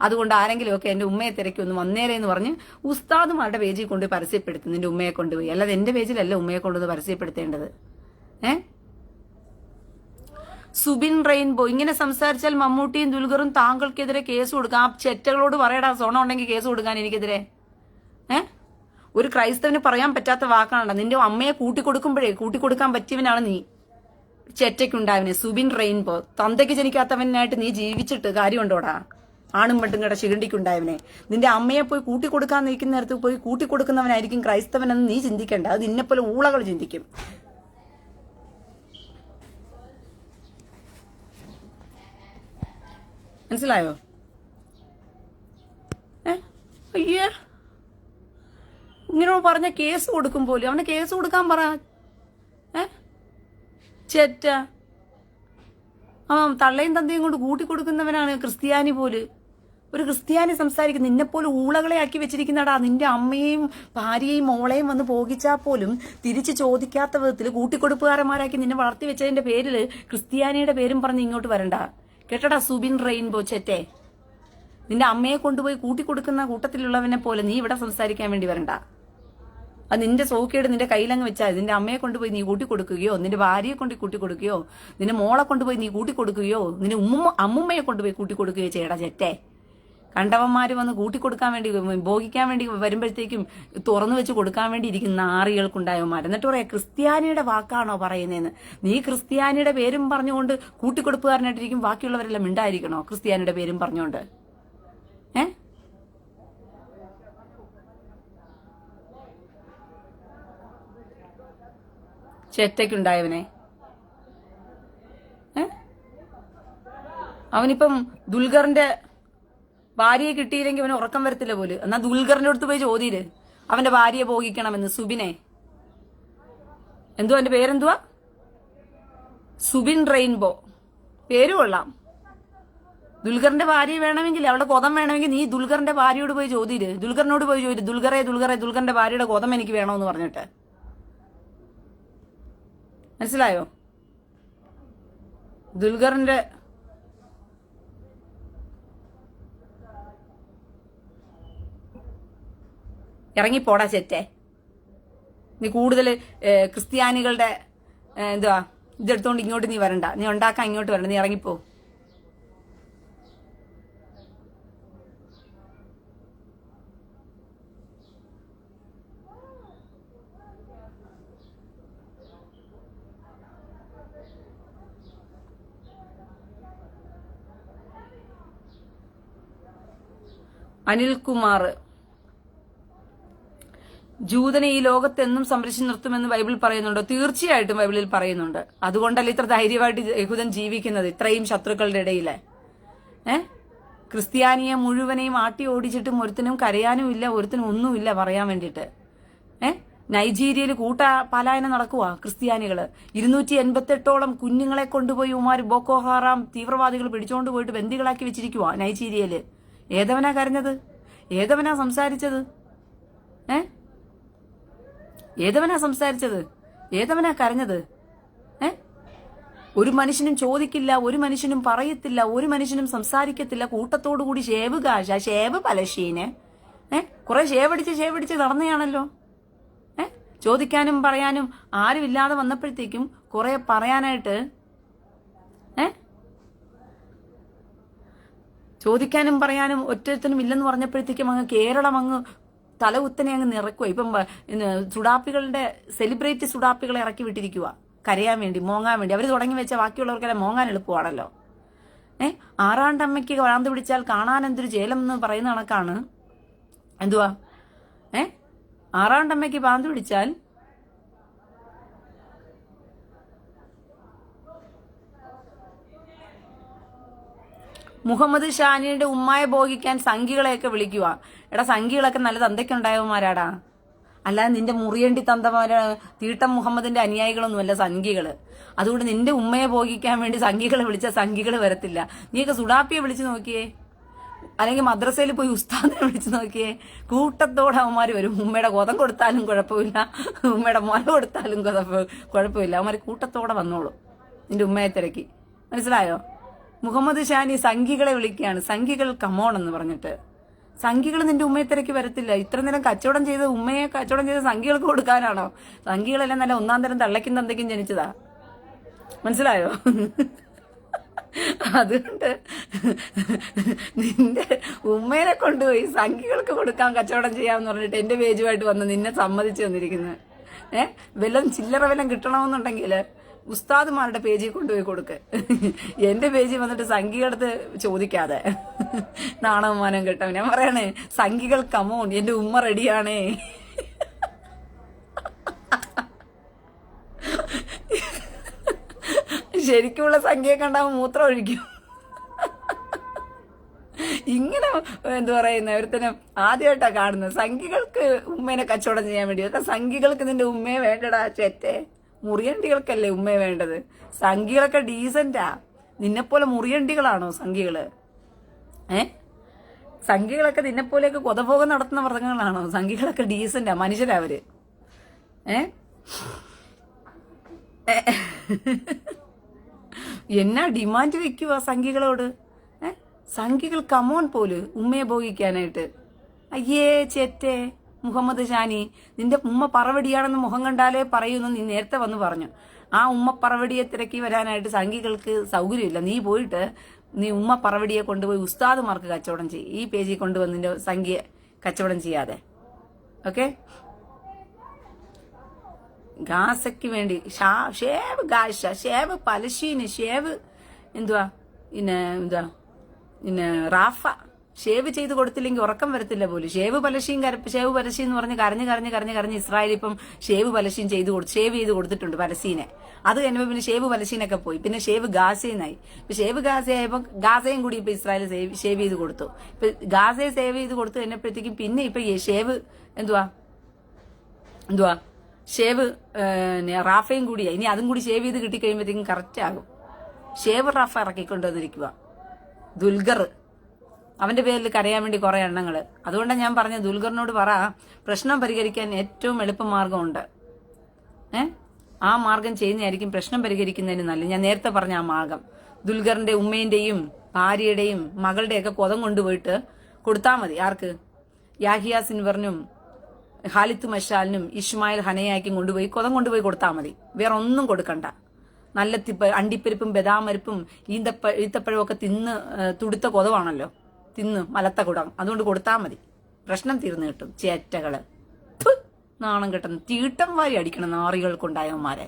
അതുകൊണ്ട് ആരെങ്കിലും ഒക്കെ എന്റെ ഉമ്മയെ തിരക്കി ഒന്ന് വന്നേരെ എന്ന് പറഞ്ഞ് ഉസ്താദുമാരുടെ പേജിൽ കൊണ്ട് പരസ്യപ്പെടുത്തും നിന്റെ ഉമ്മയെ കൊണ്ടുപോയി. അല്ലാതെ എന്റെ പേജിലല്ല ഉമ്മയെ കൊണ്ടുവന്ന് പരസ്യപ്പെടുത്തേണ്ടത്. സുബിൻ റെയിൻബോ ഇങ്ങനെ സംസാരിച്ചാൽ മമ്മൂട്ടിയും ദുൽഖറും താങ്കൾക്കെതിരെ കേസ് കൊടുക്കാം. ആ ചെറ്റകളോട് പറയടാ, സോണം ഉണ്ടെങ്കിൽ കേസ് കൊടുക്കാൻ എനിക്കെതിരെ. ഒരു ക്രൈസ്തവന് പറയാൻ പറ്റാത്ത വാക്കാണല്ലോ. നിന്റെ അമ്മയെ കൂട്ടിക്കൊടുക്കാൻ പറ്റിയവനാണ് നീ. ചെറ്റയ്ക്കുണ്ടായവനെ സുബിൻ റെയിൻബോ. തന്തയ്ക്ക് ജനിക്കാത്തവനായിട്ട് നീ ജീവിച്ചിട്ട് കാര്യമുണ്ടോടാ? ആണും പെട്ടും കട ശിഖണ്ഡിക്കുണ്ടായവനെ. നിന്റെ അമ്മയെ പോയി കൂട്ടിക്കൊടുക്കാൻ നിൽക്കുന്ന നേരത്ത് പോയി കൂട്ടിക്കൊടുക്കുന്നവനായിരിക്കും ക്രൈസ്തവനെന്ന് നീ ചിന്തിക്കേണ്ട. അത് നിന്നെപ്പോലെ ഊളകൾ ചിന്തിക്കും. മനസ്സിലായോ? അയ്യേ ഇങ്ങനെ പറഞ്ഞ കേസ് കൊടുക്കും പോലും. അവന് കേസ് കൊടുക്കാൻ പറ. ചെറ്റ തള്ളയും തന്തയും കൊണ്ട് കൂട്ടിക്കൊടുക്കുന്നവനാണ് ക്രിസ്ത്യാനി പോല്. ഒരു ക്രിസ്ത്യാനി സംസാരിക്കും. നിന്നെപ്പോലെ ഊളകളെ ആക്കി വെച്ചിരിക്കുന്നടാ. നിന്റെ അമ്മയെയും ഭാര്യയെയും മോളെയും വന്ന് പോകിച്ചാൽ പോലും തിരിച്ച് ചോദിക്കാത്ത വിധത്തിൽ കൂട്ടിക്കൊടുപ്പുകാരന്മാരാക്കി നിന്നെ വളർത്തി വെച്ചതിന്റെ പേരില് ക്രിസ്ത്യാനിയുടെ പേരും പറഞ്ഞ് ഇങ്ങോട്ട് വരണ്ട കേട്ടടാ സുബിൻ റെയിൻബോ ചെറ്റേ. നിന്റെ അമ്മയെ കൊണ്ടുപോയി കൂട്ടിക്കൊടുക്കുന്ന കൂട്ടത്തിലുള്ളവനെ പോലെ നീ ഇവിടെ സംസാരിക്കാൻ വേണ്ടി വരണ്ട. അത് നിന്റെ സോക്കേട് നിന്റെ കയ്യിലങ്ങ് വെച്ചാൽ നിന്റെ അമ്മയെ കൊണ്ടുപോയി നീ കൂട്ടിക്കൊടുക്കുകയോ, നിന്റെ ഭാര്യയെ കൊണ്ട് കൂട്ടിക്കൊടുക്കുകയോ, നിന്റെ മോളെ കൊണ്ടുപോയി നീ കൂട്ടിക്കൊടുക്കുകയോ, നിന്റെ അമ്മുമ്മയെ കൊണ്ടുപോയി കൂട്ടിക്കൊടുക്കുകയോ ചെയ്യടാ ചെറ്റേ. കണ്ടവന്മാര് വന്ന് കൂട്ടിക്കൊടുക്കാൻ വേണ്ടി ഭോഗിക്കാൻ വേണ്ടി വരുമ്പോഴത്തേക്കും തുറന്നു വെച്ച് കൊടുക്കാൻ വേണ്ടി ഇരിക്കുന്ന നാറികൾക്കുണ്ടായവന്മാർ. എന്നിട്ട് പറയാ ക്രിസ്ത്യാനിയുടെ വാക്കാണോ പറയുന്നതെന്ന്. നീ ക്രിസ്ത്യാനിയുടെ പേരും പറഞ്ഞുകൊണ്ട് കൂട്ടിക്കൊടുപ്പുകാരനായിട്ടിരിക്കും, ബാക്കിയുള്ളവരെല്ലാം മിണ്ടായിരിക്കണോ ക്രിസ്ത്യാനിയുടെ പേരും പറഞ്ഞുകൊണ്ട്? ചെറ്റയ്ക്കുണ്ടായവനെ അവനിപ്പം ദുൽഖറിന്റെ ഭാര്യയെ കിട്ടിയില്ലെങ്കിൽ അവന് ഉറക്കം വരത്തില്ല പോലും. എന്നാ ദുൽഖറിന്റെ അടുത്ത് പോയി ചോദ്യര് അവന്റെ ഭാര്യയെ ഭോഗിക്കണമെന്ന്. സുബിനെ എന്തുവാ എന്റെ പേരെന്തുവാ? സുബിൻ റെയിൻബോ. പേര് കൊള്ളാം. ദുൽഖറിന്റെ ഭാര്യ വേണമെങ്കിൽ, അവളുടെ കൊതം വേണമെങ്കിൽ നീ ദുൽഖറിന്റെ ഭാര്യയോട് പോയി ചോദ്യര്. ദുൽഖറിനോട് പോയി ചോദിച്ചു, ദുൽഖറിന്റെ ഭാര്യയുടെ കൊതം എനിക്ക് വേണമെന്ന് പറഞ്ഞിട്ട്. മനസ്സിലായോ? ദുൽഖറിന്റെ ഇറങ്ങിപ്പോടാ ചെറ്റേ. നീ കൂടുതൽ ക്രിസ്ത്യാനികളുടെ എന്തുവാ ഇതെടുത്തോണ്ട് ഇങ്ങോട്ട് നീ വരണ്ട. നീ ഉണ്ടാക്കാൻ ഇങ്ങോട്ട് വരണ്ട. നീ ഇറങ്ങിപ്പോ. അനിൽകുമാർ, ജൂതനെ ഈ ലോകത്തെന്നും സംരക്ഷിച്ചു നിർത്തുമെന്ന് ബൈബിൾ പറയുന്നുണ്ടോ? തീർച്ചയായിട്ടും ബൈബിളിൽ പറയുന്നുണ്ട്. അതുകൊണ്ടല്ലേ ഇത്ര ധൈര്യമായിട്ട് യഹൂദൻ ജീവിക്കുന്നത്, ഇത്രയും ശത്രുക്കളുടെ ഇടയില്. ക്രിസ്ത്യാനിയെ മുഴുവനെയും ആട്ടി ഓടിച്ചിട്ടും ഒരുത്തിനും കരയാനും ഇല്ല, ഒരുത്തിനും ഒന്നുമില്ല പറയാൻ വേണ്ടിയിട്ട്. നൈജീരിയയിൽ പലായനം നടക്കുക ക്രിസ്ത്യാനികള്. 288ഓളം കുഞ്ഞുങ്ങളെ കൊണ്ടുപോയി ഉമാർ ബോക്കോ ഹറാം തീവ്രവാദികൾ പിടിച്ചോണ്ട് പോയിട്ട് ബന്ദികളാക്കി വെച്ചിരിക്കുക നൈജീരിയയില്. ഏതവനാ കരഞ്ഞത്? ഏതവനാ സംസാരിച്ചത്? ഏതവനാ സംസാരിച്ചത്? ഏതവനാ കരഞ്ഞത്? ഒരു മനുഷ്യനും ചോദിക്കില്ല, ഒരു മനുഷ്യനും പറയത്തില്ല, ഒരു മനുഷ്യനും സംസാരിക്കത്തില്ല. കൂട്ടത്തോടുകൂടി ഷേവ് കാശ, ഷേവ് പലശീന്, കുറെ ഷേവടിച്ച് നടന്നെയാണല്ലോ. ചോദിക്കാനും പറയാനും ആരും ഇല്ലാതെ വന്നപ്പോഴത്തേക്കും കുറെ പറയാനായിട്ട് ചോദിക്കാനും പറയാനും ഒറ്റത്തിനും ഇല്ലെന്ന് പറഞ്ഞപ്പോഴത്തേക്കും അങ്ങ് കേരളം അങ്ങ് തല കുത്തനെ അങ്ങ് നിറക്കുക. ഇപ്പം സുഡാപ്പികളുടെ സെലിബ്രിറ്റി സുഡാപ്പികളെ ഇറക്കി വിട്ടിരിക്കുക കരയാൻ വേണ്ടി, മോങ്ങാൻ വേണ്ടി. അവർ തുടങ്ങി വെച്ച ബാക്കിയുള്ളവർക്കെല്ലാം മോങ്ങാൻ എളുപ്പമാണല്ലോ. ആറാണ്ടമ്മയ്ക്ക് ഭ്രാന്ത് പിടിച്ചാൽ കാണാൻ എന്തൊരു ജേലം എന്ന് പറയുന്ന കണക്കാണ്. എന്തുവാ? ആറാണ്ടമ്മയ്ക്ക് ഭ്രാന്ത് പിടിച്ചാൽ മുഹമ്മദ് ഷാനിയുടെ ഉമ്മായെ ഭോഗിക്കാൻ സംഘികളെയൊക്കെ വിളിക്കുക. എടാ, സംഘികളൊക്കെ നല്ല തന്തയ്ക്കുണ്ടായവന്മാരാടാ. അല്ലാതെ നിന്റെ മുറിയണ്ടി തന്തമാര് തീട്ടം മുഹമ്മദിന്റെ അനുയായികളൊന്നുമല്ല സംഘികള്. അതുകൊണ്ട് നിന്റെ ഉമ്മയെ ഭോഗിക്കാൻ വേണ്ടി സംഘികളെ വിളിച്ച സംഘികള് വരത്തില്ല. നീയൊക്കെ സുഡാപ്പിയെ വിളിച്ചു നോക്കിയേ, അല്ലെങ്കിൽ മദ്രസയിൽ പോയി ഉസ്താദിനെ വിളിച്ചു നോക്കിയേ. കൂട്ടത്തോടെ അവന്മാര് വരും. ഉമ്മയുടെ കൊതം കൊടുത്താലും കുഴപ്പമില്ല, ഉമ്മയുടെ മുല കൊടുത്താലും കുഴപ്പമില്ല. അവന്മാര് കൂട്ടത്തോടെ വന്നോളൂ നിന്റെ ഉമ്മയെ തിരക്കി. മനസ്സിലായോ? മുഹമ്മദ് ഷാനി സംഘികളെ വിളിക്കുകയാണ്. സംഘികൾ കമോൺ എന്ന് പറഞ്ഞിട്ട്. സംഘികൾ നിന്റെ ഉമ്മയെ തിരക്കി വരത്തില്ല. ഇത്ര നേരം കച്ചവടം ചെയ്ത് ഉമ്മയെ കച്ചവടം ചെയ്ത് സംഘികൾക്ക് കൊടുക്കാനാണോ? സംഘികളെല്ലാം നല്ല ഒന്നാം തരം തള്ളയ്ക്കും തന്തയ്ക്കും ജനിച്ചതാ. മനസ്സിലായോ? അതുകൊണ്ട് നിന്റെ ഉമ്മേനെ കൊണ്ടുപോയി സംഘികൾക്ക് കൊടുക്കാൻ കച്ചവടം ചെയ്യാമെന്ന് പറഞ്ഞിട്ട് എന്റെ പേജുമായിട്ട് വന്ന് നിന്നെ സമ്മതിച്ചു തന്നിരിക്കുന്നത്. വല്ലതും ചില്ലറ വല്ലതും കിട്ടണമെന്നുണ്ടെങ്കിൽ ഉസ്താദുമാരുടെ പേജിൽ കൊണ്ടുപോയി കൊടുക്ക്. എന്റെ പേജിൽ വന്നിട്ട് സംഘികളടുത്ത് ചോദിക്കാതെ. നാണവമാനം കിട്ടും. ഞാൻ പറയണേ, സംഘികൾ കമോൺ, എന്റെ ഉമ്മ റെഡിയാണേ. ശരിക്കുള്ള സംഖ്യയെ കണ്ടാവും മൂത്രം ഒഴിക്കും. ഇങ്ങനെ എന്തു പറയുന്ന ഒരുത്തനും ആദ്യമായിട്ടാ കാണുന്നത്. സംഘികൾക്ക് ഉമ്മേനെ കച്ചവടം ചെയ്യാൻ വേണ്ടി. അതൊക്കെ സംഘികൾക്ക് നിന്റെ ഉമ്മയെ വേണ്ടടാ ചേറ്റെ. മുറിയണ്ടികൾക്കല്ലേ ഉമ്മയെ വേണ്ടത്. സംഘികളൊക്കെ ഡീസന്റാ. നിന്നെപ്പോലെ മുറിയണ്ടികളാണോ സംഘികള്? സംഘികളൊക്കെ നിന്നെപ്പോലെയൊക്കെ കൊതഭോഗം നടത്തുന്ന വ്രതങ്ങളാണോ? സംഘികളൊക്കെ ഡീസന്റാ, മനുഷ്യരാ അവര്. എന്നാ ഡിമാൻഡ് വെക്കുക സംഘികളോട്. സംഘികൾ കമോൺ പോല് ഉമ്മയെ ഭോഗിക്കാനായിട്ട്. അയ്യേ ചേറ്റേ മുഹമ്മദ് ഷാനി, നിന്റെ ഉമ്മ പറവടിയാണെന്ന് മുഖം കണ്ടാലേ പറയുന്നു. നീ നേരത്തെ വന്ന് പറഞ്ഞു. ആ ഉമ്മ പറവടിയെ തിരക്കി വരാനായിട്ട് സംഘികൾക്ക് സൗകര്യമില്ല. നീ പോയിട്ട് നീ ഉമ്മ പറവടിയെ കൊണ്ടുപോയി ഉസ്താദുമാർക്ക് കച്ചവടം ചെയ്യും. ഈ പേജിൽ കൊണ്ടുവന്ന് നിന്റെ സംഖ്യ കച്ചവടം ചെയ്യാതെ. ഓക്കെ? ഗാസയ്ക്ക് വേണ്ടി ഷേവ് ഗാഷ, ഷേവ് പലശീന്, ഷേവ് എന്തുവാ പിന്നെ റാഫ, ഷേവ് ചെയ്ത് കൊടുത്തില്ലെങ്കിൽ ഉറക്കം വരത്തില്ല പോലും. ഷേവ് പലശയും എന്ന് പറഞ്ഞ് കരഞ്ഞ് ഇസ്രായേൽ ഇപ്പം ഷേവ് പലശയും ഷേവ് ചെയ്ത് കൊടുത്തിട്ടുണ്ട് പലസ്തീനെ. അത് കഴിഞ്ഞപ്പോൾ പിന്നെ ഷേവ് പലസ്തീനൊക്കെ പോയി. പിന്നെ ഷേവ് ഗാസയെന്നായി. ഇപ്പൊ ഷേവ് ഗാസയായപ്പോൾ ഗാസയും കൂടി ഇപ്പൊ ഇസ്രായേൽ ഷേവ് ചെയ്ത് കൊടുത്തു. ഇപ്പൊ ഗാസയെ സേവ് ചെയ്ത് കൊടുത്തു കഴിഞ്ഞപ്പോഴത്തേക്കും പിന്നെ ഇപ്പൊ ഷേവ് എന്തുവാ ഷേവ് റാഫയും കൂടിയായി. ഇനി അതും കൂടി ഷേവ് ചെയ്ത് കിട്ടിക്കഴിയുമ്പോഴത്തേക്കും കറക്റ്റ് ആകും. ഷേവ് റാഫ ഇറക്കിക്കൊണ്ടുവന്നിരിക്കുക ദുൽഖർ. അവന്റെ പേരിൽ കരയാൻ വേണ്ടി കുറെ എണ്ണങ്ങള്. അതുകൊണ്ടാണ് ഞാൻ പറഞ്ഞ ദുൽഖറിനോട് പറ, പ്രശ്നം പരിഹരിക്കാൻ ഏറ്റവും എളുപ്പമാർഗമുണ്ട്. ആ മാർഗം ചെയ്യുന്നതായിരിക്കും പ്രശ്നം പരിഹരിക്കുന്നതിന് നല്ലത്. ഞാൻ നേരത്തെ പറഞ്ഞ ആ മാർഗം ദുൽഖറിന്റെ ഉമ്മേന്റെയും ഭാര്യയുടെയും മകളുടെയൊക്കെ കൊതം കൊണ്ടുപോയിട്ട് കൊടുത്താൽ മതി. ആർക്ക്? യാഹിയ സിൻവറിനും ഖാലിദ് മഷാലിനും ഇസ്മായിൽ ഹനയാക്കും കൊണ്ടുപോയി കൊതം കൊണ്ടുപോയി കൊടുത്താൽ മതി. വേറെ ഒന്നും കൊടുക്കണ്ട. നല്ല അണ്ടിപ്പരിപ്പും ബദാമരിപ്പും ഈത്തപ്പഴവും ഒക്കെ തിന്ന് തുടുത്ത കൊതവാണല്ലോ, തിന്ന് മലത്ത കുടം. അതുകൊണ്ട് കൊടുത്താൽ മതി, പ്രശ്നം തീർന്നു കിട്ടും. ചേറ്റകള് നാണം കെട്ടുന്ന തീട്ടം വാരി അടിക്കണം നാറികൾക്കുണ്ടായവന്മാരെ.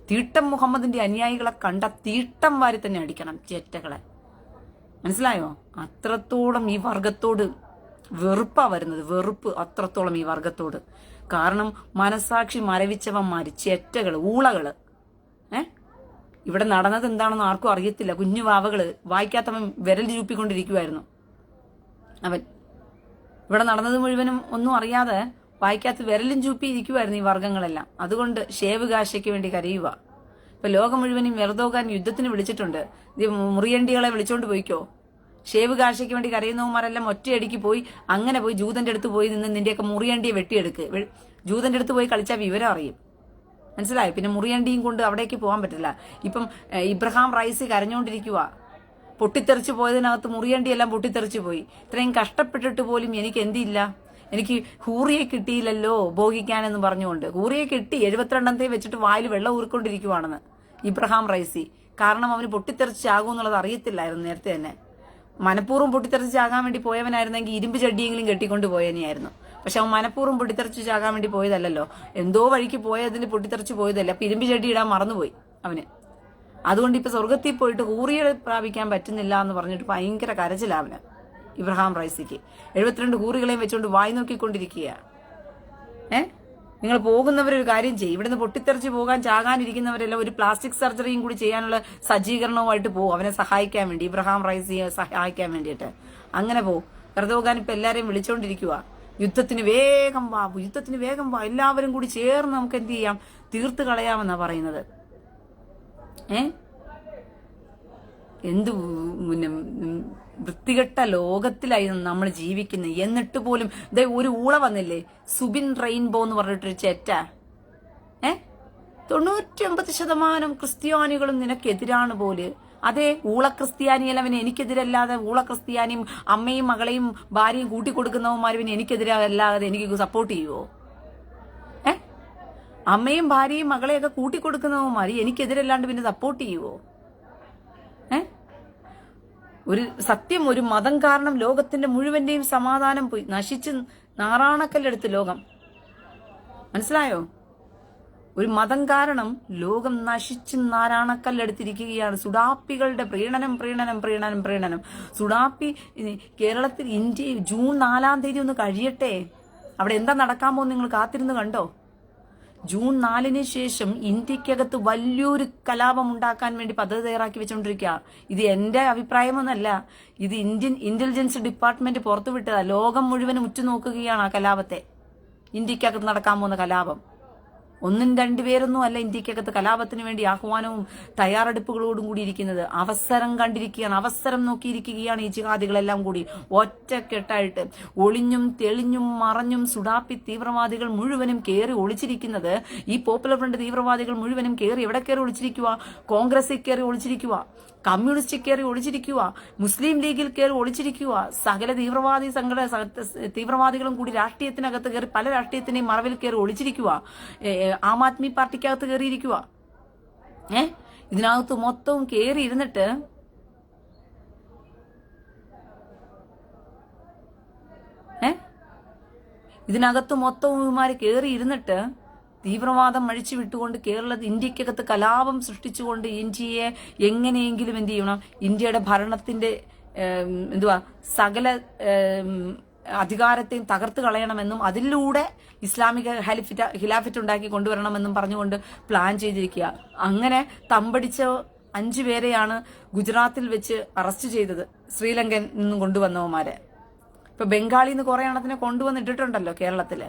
തീട്ടം മുഹമ്മദിന്റെ അനുയായികളെ കണ്ട തീട്ടം വാരി തന്നെ അടിക്കണം ചേറ്റകളെ. മനസ്സിലായോ? അത്രത്തോളം ഈ വർഗത്തോട് വെറുപ്പാ വരുന്നത്, വെറുപ്പ് അത്രത്തോളം ഈ വർഗത്തോട്. കാരണം മനസാക്ഷി മരവിച്ചവന്മാര്, ചേറ്റകള്, ഊളകള്. ഇവിടെ നടന്നത് എന്താണെന്ന് ആർക്കും അറിയത്തില്ല. കുഞ്ഞു വാവകള്, വായിക്കാത്തവൻ വിരൽ ചൂപ്പിക്കൊണ്ടിരിക്കുവായിരുന്നു. അവൻ ഇവിടെ നടന്നത് മുഴുവനും ഒന്നും അറിയാതെ വായിക്കാത്ത വിരലും ചൂപ്പി ഇരിക്കുമായിരുന്നു ഈ വർഗങ്ങളെല്ലാം. അതുകൊണ്ട് ഷേവ് ഗാഷയ്ക്ക് വേണ്ടി കരയുക. ഇപ്പൊ ലോകം മുഴുവനും എർദോഗാൻ യുദ്ധത്തിന് വിളിച്ചിട്ടുണ്ട്. മുറിയണ്ടികളെ വിളിച്ചോണ്ട് പോയിക്കോ. ഷേവ് ഗാഷയ്ക്ക് വേണ്ടി കരയുന്നവന്മാരെല്ലാം ഒറ്റയടിക്ക് പോയി, അങ്ങനെ പോയി ജൂതന്റെ അടുത്ത് പോയി നിന്ന് നിന്റെയൊക്കെ മുറിയണ്ടിയെ വെട്ടിയെടുക്ക്. ജൂതന്റെ അടുത്ത് പോയി കളിച്ചാൽ വിവരം അറിയും. മനസ്സിലായി? പിന്നെ മുറിയണ്ടിയും കൊണ്ട് അവിടേക്ക് പോകാൻ പറ്റില്ല. ഇപ്പം ഇബ്രഹാം റൈസി കരഞ്ഞുകൊണ്ടിരിക്കുക. പൊട്ടിത്തെറിച്ചു പോയതിനകത്ത് മുറിയണ്ടിയെല്ലാം പൊട്ടിത്തെറിച്ചു പോയി. ഇത്രയും കഷ്ടപ്പെട്ടിട്ട് പോലും എനിക്ക് എന്തില്ല, എനിക്ക് ഹൂറിയെ കിട്ടിയില്ലല്ലോ ഭോഗിക്കാനെന്ന് പറഞ്ഞുകൊണ്ട്. ഹൂറിയെ കിട്ടി, 72 വെച്ചിട്ട് വായിൽ വെള്ളം ഊറിക്കൊണ്ടിരിക്കുവാണെന്ന് ഇബ്രഹാം റൈസി. കാരണം അവന് പൊട്ടിത്തെറിച്ച് ചാകും എന്നുള്ളത് അറിയത്തില്ലായിരുന്നു നേരത്തെ തന്നെ. മനഃപൂർവ്വം പൊട്ടിത്തെറിച്ച് ചാകാൻ വേണ്ടി പോയവനായിരുന്നെങ്കിൽ ഇരുമ്പ് ചട്ടിയെങ്കിലും കെട്ടിക്കൊണ്ട് പോയവനെയായിരുന്നു. പക്ഷെ അവൻ മനഃപൂർവ്വം പൊട്ടിത്തെറിച്ച് ചാകാൻ വേണ്ടി പോയതല്ലല്ലോ, എന്തോ വഴിക്ക് പോയതിൽ പൊട്ടിത്തെറിച്ച് പോയതല്ല. അപ്പൊ ഇരുമ്പ് ചട്ടി ഇടാൻ മറന്നുപോയി അവന്. അതുകൊണ്ട് ഇപ്പൊ സ്വർഗത്തിൽ പോയിട്ട് ഹൂറിയെ പ്രാപിക്കാൻ പറ്റുന്നില്ല എന്ന് പറഞ്ഞിട്ട് ഭയങ്കര കരച്ചിലാവന് ഇബ്രഹാം റൈസിക്ക്. 72 ഹൂറികളെയും വെച്ചുകൊണ്ട് വായി നോക്കിക്കൊണ്ടിരിക്കുക. നിങ്ങൾ പോകുന്നവരൊരു കാര്യം ചെയ്യും, ഇവിടുന്ന് പൊട്ടിത്തെറിച്ച് പോകാൻ ചാകാനിരിക്കുന്നവരെല്ലാം ഒരു പ്ലാസ്റ്റിക് സർജറിയും കൂടി ചെയ്യാനുള്ള സജ്ജീകരണവുമായിട്ട് പോകും അവനെ സഹായിക്കാൻ വേണ്ടി, ഇബ്രഹാം റൈസിയെ സഹായിക്കാൻ വേണ്ടിയിട്ട്. അങ്ങനെ പോകും. എർദോഗാൻ ഇപ്പൊ എല്ലാരെയും വിളിച്ചോണ്ടിരിക്കുക, യുദ്ധത്തിന് വേഗം വാ, യുദ്ധത്തിന് വേഗം വാ, എല്ലാവരും കൂടി ചേർന്ന് നമുക്ക് എന്ത് ചെയ്യാം, തീർത്ത് കളയാമെന്നാ പറയുന്നത്. എന്ത് വൃത്തികെട്ട ലോകത്തിലായിരുന്നു നമ്മൾ ജീവിക്കുന്നത്. എന്നിട്ട് പോലും ഒരു ഊള വന്നില്ലേ, സുബിൻ റെയിൻബോ എന്ന് പറഞ്ഞിട്ടൊരു ചെറ്റ. 99% ക്രിസ്ത്യാനികളും നിനക്കെതിരാണ് പോലെ. അതേ ഊള ക്രിസ്ത്യാനിയല്ല അവന് എനിക്കെതിരല്ലാതെ, ഊള ക്രിസ്ത്യാനിയും അമ്മയും മകളെയും ഭാര്യയും കൂട്ടിക്കൊടുക്കുന്നവന്മാരും പിന്നെ എനിക്കെതിരല്ലാതെ എനിക്ക് സപ്പോർട്ട് ചെയ്യുവോ? അമ്മയും ഭാര്യയും മകളെയൊക്കെ കൂട്ടിക്കൊടുക്കുന്നവന്മാര് എനിക്കെതിരല്ലാണ്ട് പിന്നെ സപ്പോർട്ട് ചെയ്യുവോ? ഒരു സത്യം, ഒരു മതം കാരണം ലോകത്തിന്റെ മുഴുവന്റെയും സമാധാനം പോയി, നശിച്ച് നാറാണക്കല്ലെടുത്ത് ലോകം. മനസ്സിലായോ? ഒരു മതം കാരണം ലോകം നശിച്ച് നാരാണക്കല്ലെടുത്തിരിക്കുകയാണ്. സുഡാപ്പികളുടെ പ്രീണനം. സുഡാപ്പി കേരളത്തിൽ, ഇന്ത്യ ജൂൺ 4 തീയതി ഒന്ന് കഴിയട്ടെ. അവിടെ എന്താ നടക്കാൻ പോകുന്നത് നിങ്ങൾ കാത്തിരുന്ന് കണ്ടോ? ജൂൺ 4 ശേഷം ഇന്ത്യക്കകത്ത് വലിയൊരു കലാപം ഉണ്ടാക്കാൻ വേണ്ടി പദ്ധതി തയ്യാറാക്കി വെച്ചുകൊണ്ടിരിക്കുക. ഇത് എന്റെ അഭിപ്രായമൊന്നല്ല, ഇത് ഇന്ത്യൻ ഇന്റലിജൻസ് ഡിപ്പാർട്ട്മെന്റ് പുറത്തുവിട്ടതാ. ലോകം മുഴുവനും ഉറ്റുനോക്കുകയാണ് ആ കലാപത്തെ, ഇന്ത്യക്കകത്ത് നടക്കാൻ പോകുന്ന കലാപം. 1-2 പേരൊന്നും അല്ല ഇന്ത്യക്കകത്ത് കലാപത്തിന് വേണ്ടി ആഹ്വാനവും തയ്യാറെടുപ്പുകളോടും കൂടി ഇരിക്കുന്നത്. അവസരം കണ്ടിരിക്കുകയാണ്, അവസരം നോക്കിയിരിക്കുകയാണ് ഈ ജിഹാദികളെല്ലാം കൂടി ഒറ്റക്കെട്ടായിട്ട്. ഒളിഞ്ഞും തെളിഞ്ഞും മറഞ്ഞും സുഡാപ്പി തീവ്രവാദികൾ മുഴുവനും കയറി ഒളിച്ചിരിക്കുന്നത്. ഈ പോപ്പുലർ ഫ്രണ്ട് തീവ്രവാദികൾ മുഴുവനും കയറി എവിടെ കയറി ഒളിച്ചിരിക്കുക? കോൺഗ്രസിൽ കയറി ഒളിച്ചിരിക്കുക, കമ്മ്യൂണിസ്റ്റിൽ കയറി ഒളിച്ചിരിക്കുക, മുസ്ലിം ലീഗിൽ കയറി ഒളിച്ചിരിക്കുക. സകല തീവ്രവാദികളും കൂടി രാഷ്ട്രീയത്തിനകത്ത് കയറി, പല രാഷ്ട്രീയത്തിന്റെയും മറവിൽ കയറി ഒളിച്ചിരിക്കുക. ആം ആദ്മി പാർട്ടിക്കകത്ത് കയറിയിരിക്കുക. ഇതിനകത്ത് മൊത്തവും കയറി ഇരുന്നിട്ട് കയറി ഇരുന്നിട്ട് തീവ്രവാദം അഴിച്ചു വിട്ടുകൊണ്ട് ഇന്ത്യക്കകത്ത് കലാപം സൃഷ്ടിച്ചുകൊണ്ട് ഇന്ത്യയെ എങ്ങനെയെങ്കിലും എന്ത് ചെയ്യണം, ഇന്ത്യയുടെ ഭരണത്തിന്റെ എന്തുവാ സകല അധികാരത്തെയും തകർത്ത് കളയണമെന്നും അതിലൂടെ ഇസ്ലാമിക ഖിലാഫറ്റ് ഉണ്ടാക്കി കൊണ്ടുവരണമെന്നും പറഞ്ഞുകൊണ്ട് പ്ലാൻ ചെയ്തിരിക്കുക. അങ്ങനെ തമ്പടിച്ച 5 പേരെയാണ് ഗുജറാത്തിൽ വെച്ച് അറസ്റ്റ് ചെയ്തത്, ശ്രീലങ്കയിൽ നിന്നും കൊണ്ടുവന്നവന്മാരെ. ഇപ്പൊ ബംഗാളിൽ നിന്ന് കുറെ എണ്ണത്തിനെ കൊണ്ടുവന്നിട്ടിട്ടുണ്ടല്ലോ കേരളത്തില്.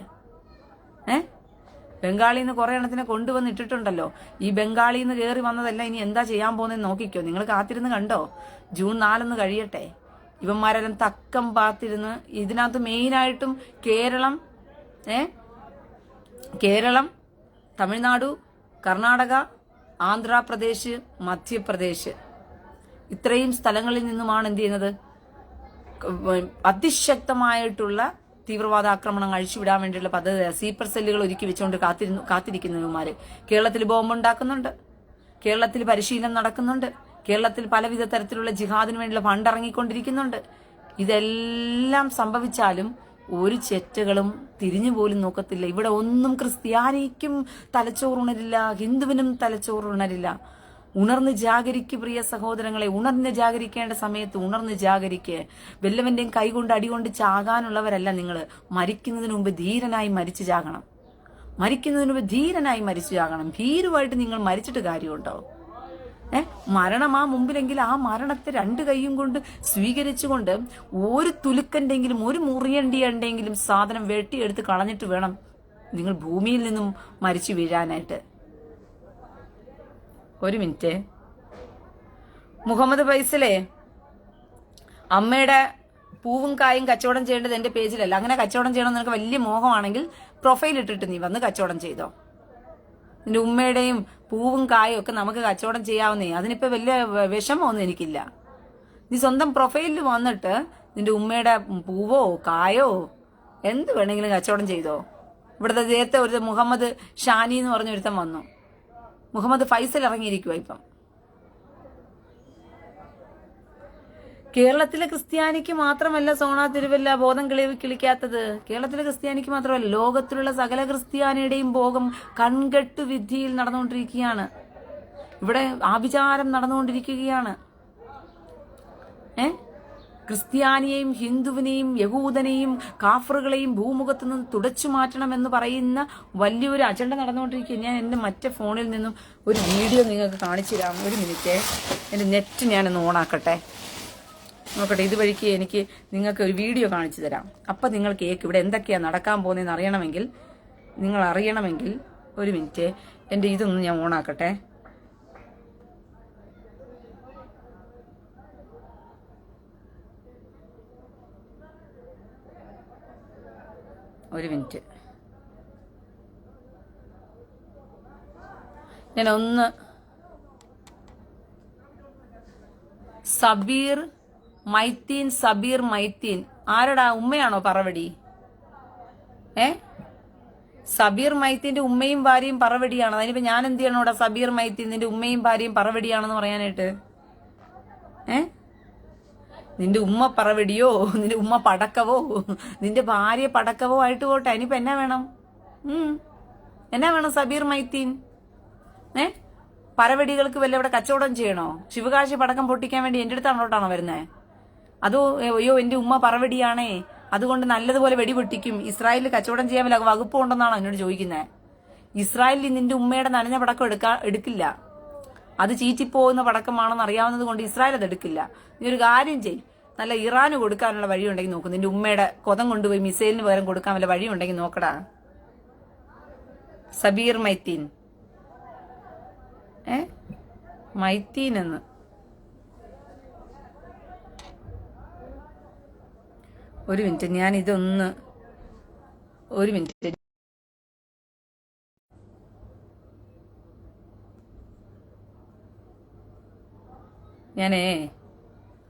ബംഗാളിൽ നിന്ന് കുറെ എണ്ണത്തിനെ കൊണ്ടുവന്നിട്ടിട്ടുണ്ടല്ലോ. ഈ ബംഗാളിൽ നിന്ന് കയറി വന്നതല്ല ഇനി എന്താ ചെയ്യാൻ പോകുന്നതെന്ന് നോക്കിക്കോ. നിങ്ങൾ കാത്തിരുന്ന് കണ്ടോ. ജൂൺ 4 കഴിയട്ടെ. ഇവന്മാരെല്ലാം തക്കം പാത്തിരുന്ന്. ഇതിനകത്ത് മെയിനായിട്ടും കേരളം, തമിഴ്നാടു, കർണാടക, ആന്ധ്രാപ്രദേശ്, മധ്യപ്രദേശ് ഇത്രയും സ്ഥലങ്ങളിൽ നിന്നുമാണ് എന്ത് ചെയ്യുന്നത്, അതിശക്തമായിട്ടുള്ള തീവ്രവാദ ആക്രമണം അഴിച്ചുവിടാൻ വേണ്ടിയുള്ള പദ്ധതി സീപ്പർ സെല്ലുകൾ ഒരുക്കി വെച്ചുകൊണ്ട് കാത്തിരിക്കുന്നവന്മാര്. കേരളത്തിൽ ബോംബുണ്ടാക്കുന്നുണ്ട്, കേരളത്തിൽ പരിശീലനം നടക്കുന്നുണ്ട്, കേരളത്തിൽ പലവിധ തരത്തിലുള്ള ജിഹാദിന് വേണ്ടിയുള്ള ഫണ്ട് ഇറങ്ങിക്കൊണ്ടിരിക്കുന്നുണ്ട്. ഇതെല്ലാം സംഭവിച്ചാലും ഒരു ചെറ്റകളും തിരിഞ്ഞു പോലും നോക്കത്തില്ല. ഇവിടെ ഒന്നും ക്രിസ്ത്യാനിക്കും തലച്ചോറുണരില്ല, ഹിന്ദുവിനും തലച്ചോറുണരില്ല. ഉണർന്ന് ജാഗരിക്ക് പ്രിയ സഹോദരങ്ങളെ, ഉണർന്ന് ജാഗരിക്കേണ്ട സമയത്ത് ഉണർന്ന് ജാഗരിക്ക്. വല്ലവന്റെയും കൈകൊണ്ട് അടികൊണ്ട് ചാകാനുള്ളവരല്ല നിങ്ങൾ. മരിക്കുന്നതിന് മുമ്പ് ധീരനായി മരിച്ചു ചാകണം. മരിക്കുന്നതിന് മുമ്പ് ധീരനായി മരിച്ചു ചാകണം. ഭീരുവായിട്ട് നിങ്ങൾ മരിച്ചിട്ട് കാര്യമുണ്ടോ? മരണമാ മുമ്പിലെങ്കിൽ ആ മരണത്തെ 2 കൈയും കൊണ്ട് സ്വീകരിച്ചുകൊണ്ട് ഒരു തുലുക്കന്റെങ്കിലും ഒരു മുറിയണ്ടിയുണ്ടെങ്കിലും സാധനം വെട്ടിയെടുത്ത് കളഞ്ഞിട്ട് വേണം നിങ്ങൾ ഭൂമിയിൽ നിന്നും മരിച്ചു വീഴാനായിട്ട്. ഒരു മിനിറ്റ്. മുഹമ്മദ് ഫൈസലേ, അമ്മയുടെ പൂവും കായും കച്ചവടം ചെയ്യേണ്ടത് എന്റെ പേജിലല്ല. അങ്ങനെ കച്ചവടം ചെയ്യണം നിനക്ക് വലിയ മോഹമാണെങ്കിൽ പ്രൊഫൈൽ ഇട്ടിട്ട് നീ വന്ന് കച്ചവടം ചെയ്തോ. നിന്റെ ഉമ്മയുടെയും പൂവും കായും ഒക്കെ നമുക്ക് കച്ചവടം ചെയ്യാവുന്നേ. അതിനിപ്പോ വലിയ വിഷമമൊന്നും എനിക്കില്ല. നീ സ്വന്തം പ്രൊഫൈലിൽ വന്നിട്ട് നിന്റെ ഉമ്മയുടെ പൂവോ കായോ എന്ത് വേണമെങ്കിലും കച്ചവടം ചെയ്തോ. ഇവിടുത്തെ നേരത്തെ ഒരു മുഹമ്മദ് ഷാനി എന്ന് പറഞ്ഞ ഒരുത്തൻ വന്നു. മുഹമ്മദ് ഫൈസൽ ഇറങ്ങിയിരിക്കുക ഇപ്പം. കേരളത്തിലെ ക്രിസ്ത്യാനിക്ക് മാത്രമല്ല സോണ തിരുവല്ല ബോധം കിളിക്കാത്തത്. കേരളത്തിലെ ക്രിസ്ത്യാനിക്ക് മാത്രമല്ല, ലോകത്തിലുള്ള സകല ക്രിസ്ത്യാനിയുടെയും ഭോഗം കൺകെട്ടു വിധിയിൽ നടന്നുകൊണ്ടിരിക്കുകയാണ്. ഇവിടെ ആഭിചാരം നടന്നുകൊണ്ടിരിക്കുകയാണ്. ക്രിസ്ത്യാനിയെയും ഹിന്ദുവിനെയും യഹൂദനെയും കാഫറുകളെയും ഭൂമുഖത്ത് നിന്ന് തുടച്ചു മാറ്റണമെന്ന് പറയുന്ന വലിയൊരു അജണ്ട നടന്നുകൊണ്ടിരിക്കുക. ഞാൻ എന്റെ മറ്റേ ഫോണിൽ നിന്നും ഒരു വീഡിയോ നിങ്ങൾക്ക് കാണിച്ചു തരാം. ഒരു മിനിറ്റ്, എന്റെ നെറ്റ് ഞാനൊന്ന് ഓണാക്കട്ടെ. നോക്കട്ടെ, ഇതുവഴിക്ക് എനിക്ക് നിങ്ങൾക്ക് ഒരു വീഡിയോ കാണിച്ചു തരാം. അപ്പം നിങ്ങൾ കേക്ക് ഇവിടെ എന്തൊക്കെയാണ് നടക്കാൻ പോകുന്നതെന്ന് അറിയണമെങ്കിൽ, നിങ്ങൾ അറിയണമെങ്കിൽ ഒരു മിനിറ്റ് എൻ്റെ ഇതൊന്ന് ഞാൻ ഓണാക്കട്ടെ. ഒരു മിനിറ്റ്, ഞാനൊന്ന് സബീർ മൈത്തീൻ ആരടാ? ഉമ്മയാണോ പറവടി? സബീർ മൈത്തീന്റെ ഉമ്മയും ഭാര്യയും പറവടിയാണോ? അതിനിപ്പോ ഞാൻ എന്ത് ചെയ്യണോടാ? സബീർ മൈത്തീൻ നിന്റെ ഉമ്മയും ഭാര്യയും പറവടിയാണെന്ന് പറയാനായിട്ട്? നിന്റെ ഉമ്മ പറവടിയോ, നിന്റെ ഉമ്മ പടക്കവോ, നിന്റെ ഭാര്യ പടക്കവോ ആയിട്ട് പോട്ടെ. അതിനിപ്പോ എന്നാ വേണം? എന്നാ വേണം സബീർ മൈത്തീൻ? പരവടികൾക്ക് വല്ല ഇവിടെ കച്ചവടം ചെയ്യണോ? ശിവകാശി പടക്കം പൊട്ടിക്കാൻ വേണ്ടി എന്റെ അടുത്ത് അങ്ങോട്ടാണോ വരുന്നേ? അതോ അയ്യോ എന്റെ ഉമ്മ പറവടിയാണേ അതുകൊണ്ട് നല്ലതുപോലെ വെടിപൊട്ടിക്കും, ഇസ്രായേലിൽ കച്ചവടം ചെയ്യാൻ വല്ല വകുപ്പുണ്ടെന്നാണോ എന്നോട് ചോദിക്കുന്നത്? ഇസ്രായേലിൽ നിന്റെ ഉമ്മയുടെ നനഞ്ഞ പടക്കം എടുക്കില്ല. അത് ചീറ്റിപ്പോകുന്ന പടക്കമാണെന്ന് അറിയാവുന്നത് കൊണ്ട് ഇസ്രായേൽ അത് എടുക്കില്ല. നീ ഒരു കാര്യം ചെയ്, നല്ല ഇറാന് കൊടുക്കാനുള്ള വഴിയുണ്ടെങ്കിൽ നോക്കും. നിന്റെ ഉമ്മയുടെ കൊതം കൊണ്ടുപോയി മിസൈലിന് പകരം കൊടുക്കാൻ വല്ല വഴിയുണ്ടെങ്കിൽ നോക്കടാ. സബീർ മൈത്തീൻ മൈത്തീൻ എന്ന് ഒരു മിനിറ്റ്, ഞാൻ ഇതൊന്ന് ഒരു മിനിറ്റ്. ഞാനേ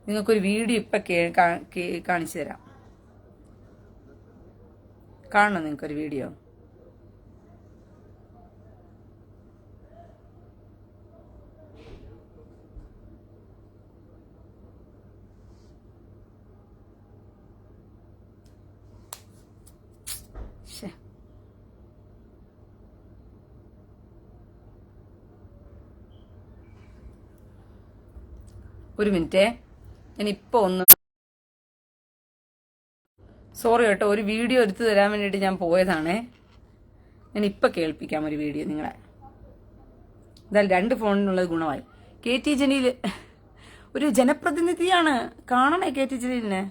നിങ്ങൾക്കൊരു വീഡിയോ ഇപ്പൊ കാണിച്ചു തരാം. കാണണം നിങ്ങൾക്കൊരു വീഡിയോ? ഒരു മിനിറ്റ്, ഞാനിപ്പോൾ ഒന്ന് സോറി കേട്ടോ, ഒരു വീഡിയോ എടുത്തു തരാൻ വേണ്ടിയിട്ട് ഞാൻ പോയതാണേ. ഞാനിപ്പോൾ കേൾപ്പിക്കാം ഒരു വീഡിയോ നിങ്ങളെ. എന്തായാലും 2 ഫോണിനുള്ളത് ഗുണമായി. KT ജലീൽ ഒരു ജനപ്രതിനിധിയാണ്, കാണണേ KT ജലീലിനെ.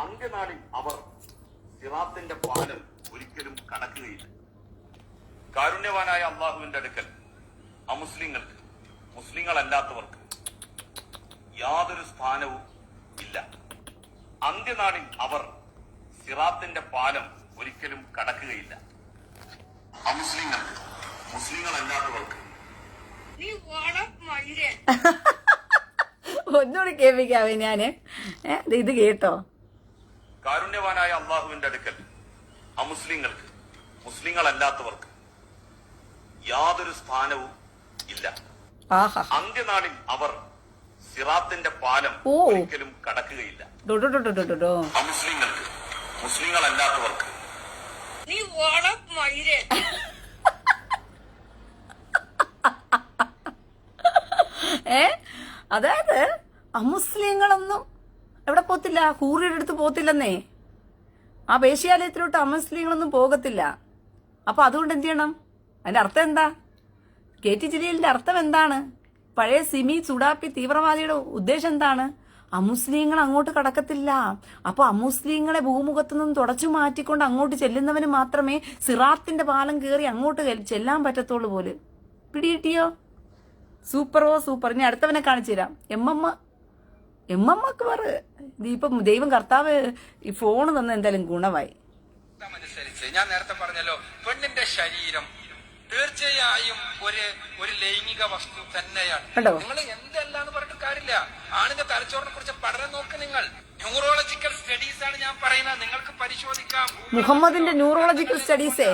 അന്ത്യനാളിൽ അവർ സിറാത്തിന്റെ പാലം ഒരിക്കലും കടക്കുകയില്ല. കാരുണ്യവാനായ അള്ളാഹുവിന്റെ അടുക്കൽ അമുസ്ലിങ്ങൾക്ക്, മുസ്ലിങ്ങളല്ലാത്തവർക്ക് യാതൊരു സ്ഥാനവും ഇല്ല. അന്ത്യനാളിൽ അവർ സിറാത്തിന്റെ പാലം ഒരിക്കലും കടക്കുകയില്ല. അമുസ്ലിങ്ങൾക്ക്, മുസ്ലിങ്ങളല്ലാത്തവർക്ക് ഒന്നുകൂടി കേൾപ്പിക്കാവേ ഞാന്. ഇത് കേട്ടോ. കാരുണ്യവാനായ അള്ളാഹുവിന്റെ അടുക്കൽ അമുസ്ലിങ്ങൾക്ക്, മുസ്ലിങ്ങളല്ലാത്തവർക്ക് യാതൊരു സ്ഥാനവും ഇല്ല. അന്ത്യനാളിൽ അവർ സിറാത്തിന്റെ പാലം ഒരിക്കലും കടക്കുകയില്ല. അമുസ്ലിങ്ങൾക്ക്, മുസ്ലിങ്ങളല്ലാത്തവർക്ക് അതായത് അമുസ്ലിങ്ങളൊന്നും എവിടെ പോത്തില്ല, ഹൂറിയുടെ അടുത്ത് പോത്തില്ലെന്നേ. ആ വേശ്യാലയത്തിലോട്ട് അമുസ്ലിങ്ങളൊന്നും പോകത്തില്ല. അപ്പൊ അതുകൊണ്ട് എന്ത് ചെയ്യണം? അതിന്റെ അർത്ഥം എന്താ? KT ജലീലിന്റെ അർത്ഥം എന്താണ്? പഴയ സിമി സുഡാപ്പി തീവ്രവാദിയുടെ ഉദ്ദേശം എന്താണ്? അമുസ്ലിങ്ങൾ അങ്ങോട്ട് കടക്കത്തില്ല. അപ്പൊ അമുസ്ലിങ്ങളെ ഭൂമുഖത്തു നിന്നും തുടച്ചു മാറ്റിക്കൊണ്ട് അങ്ങോട്ട് ചെല്ലുന്നവന് മാത്രമേ സിറാത്തിന്റെ പാലം കയറി അങ്ങോട്ട് ചെല്ലാൻ പറ്റത്തുള്ളൂ പോലും. പിടികിട്ടിയോ? സൂപ്പറോ സൂപ്പർ. ഇനി അടുത്തവനെ കാണിച്ചു തരാം. എമ്മക്ക് പറ. ഇപ്പം ദൈവം കർത്താവ് ഈ ഫോണ് തന്ന എന്തായാലും ഗുണമായി. ഞാൻ നേരത്തെ പറഞ്ഞല്ലോ, പെണ്ണിന്റെ ശരീരം തീർച്ചയായും ഒരു ലൈംഗിക വസ്തു തന്നെയാണ്. നിങ്ങൾ എന്തെല്ലാന്ന് പറഞ്ഞിട്ട് കാര്യമില്ല. ആണിന്റെ തലച്ചോറിനെ കുറിച്ച് പഠനം നോക്ക്. നിങ്ങൾ ന്യൂറോളജിക്കൽ സ്റ്റഡീസ് ആണ് ഞാൻ പറയുന്നത്, നിങ്ങൾക്ക് പരിശോധിക്കാം. മുഹമ്മദിന്റെ ന്യൂറോളജിക്കൽ സ്റ്റഡീസേ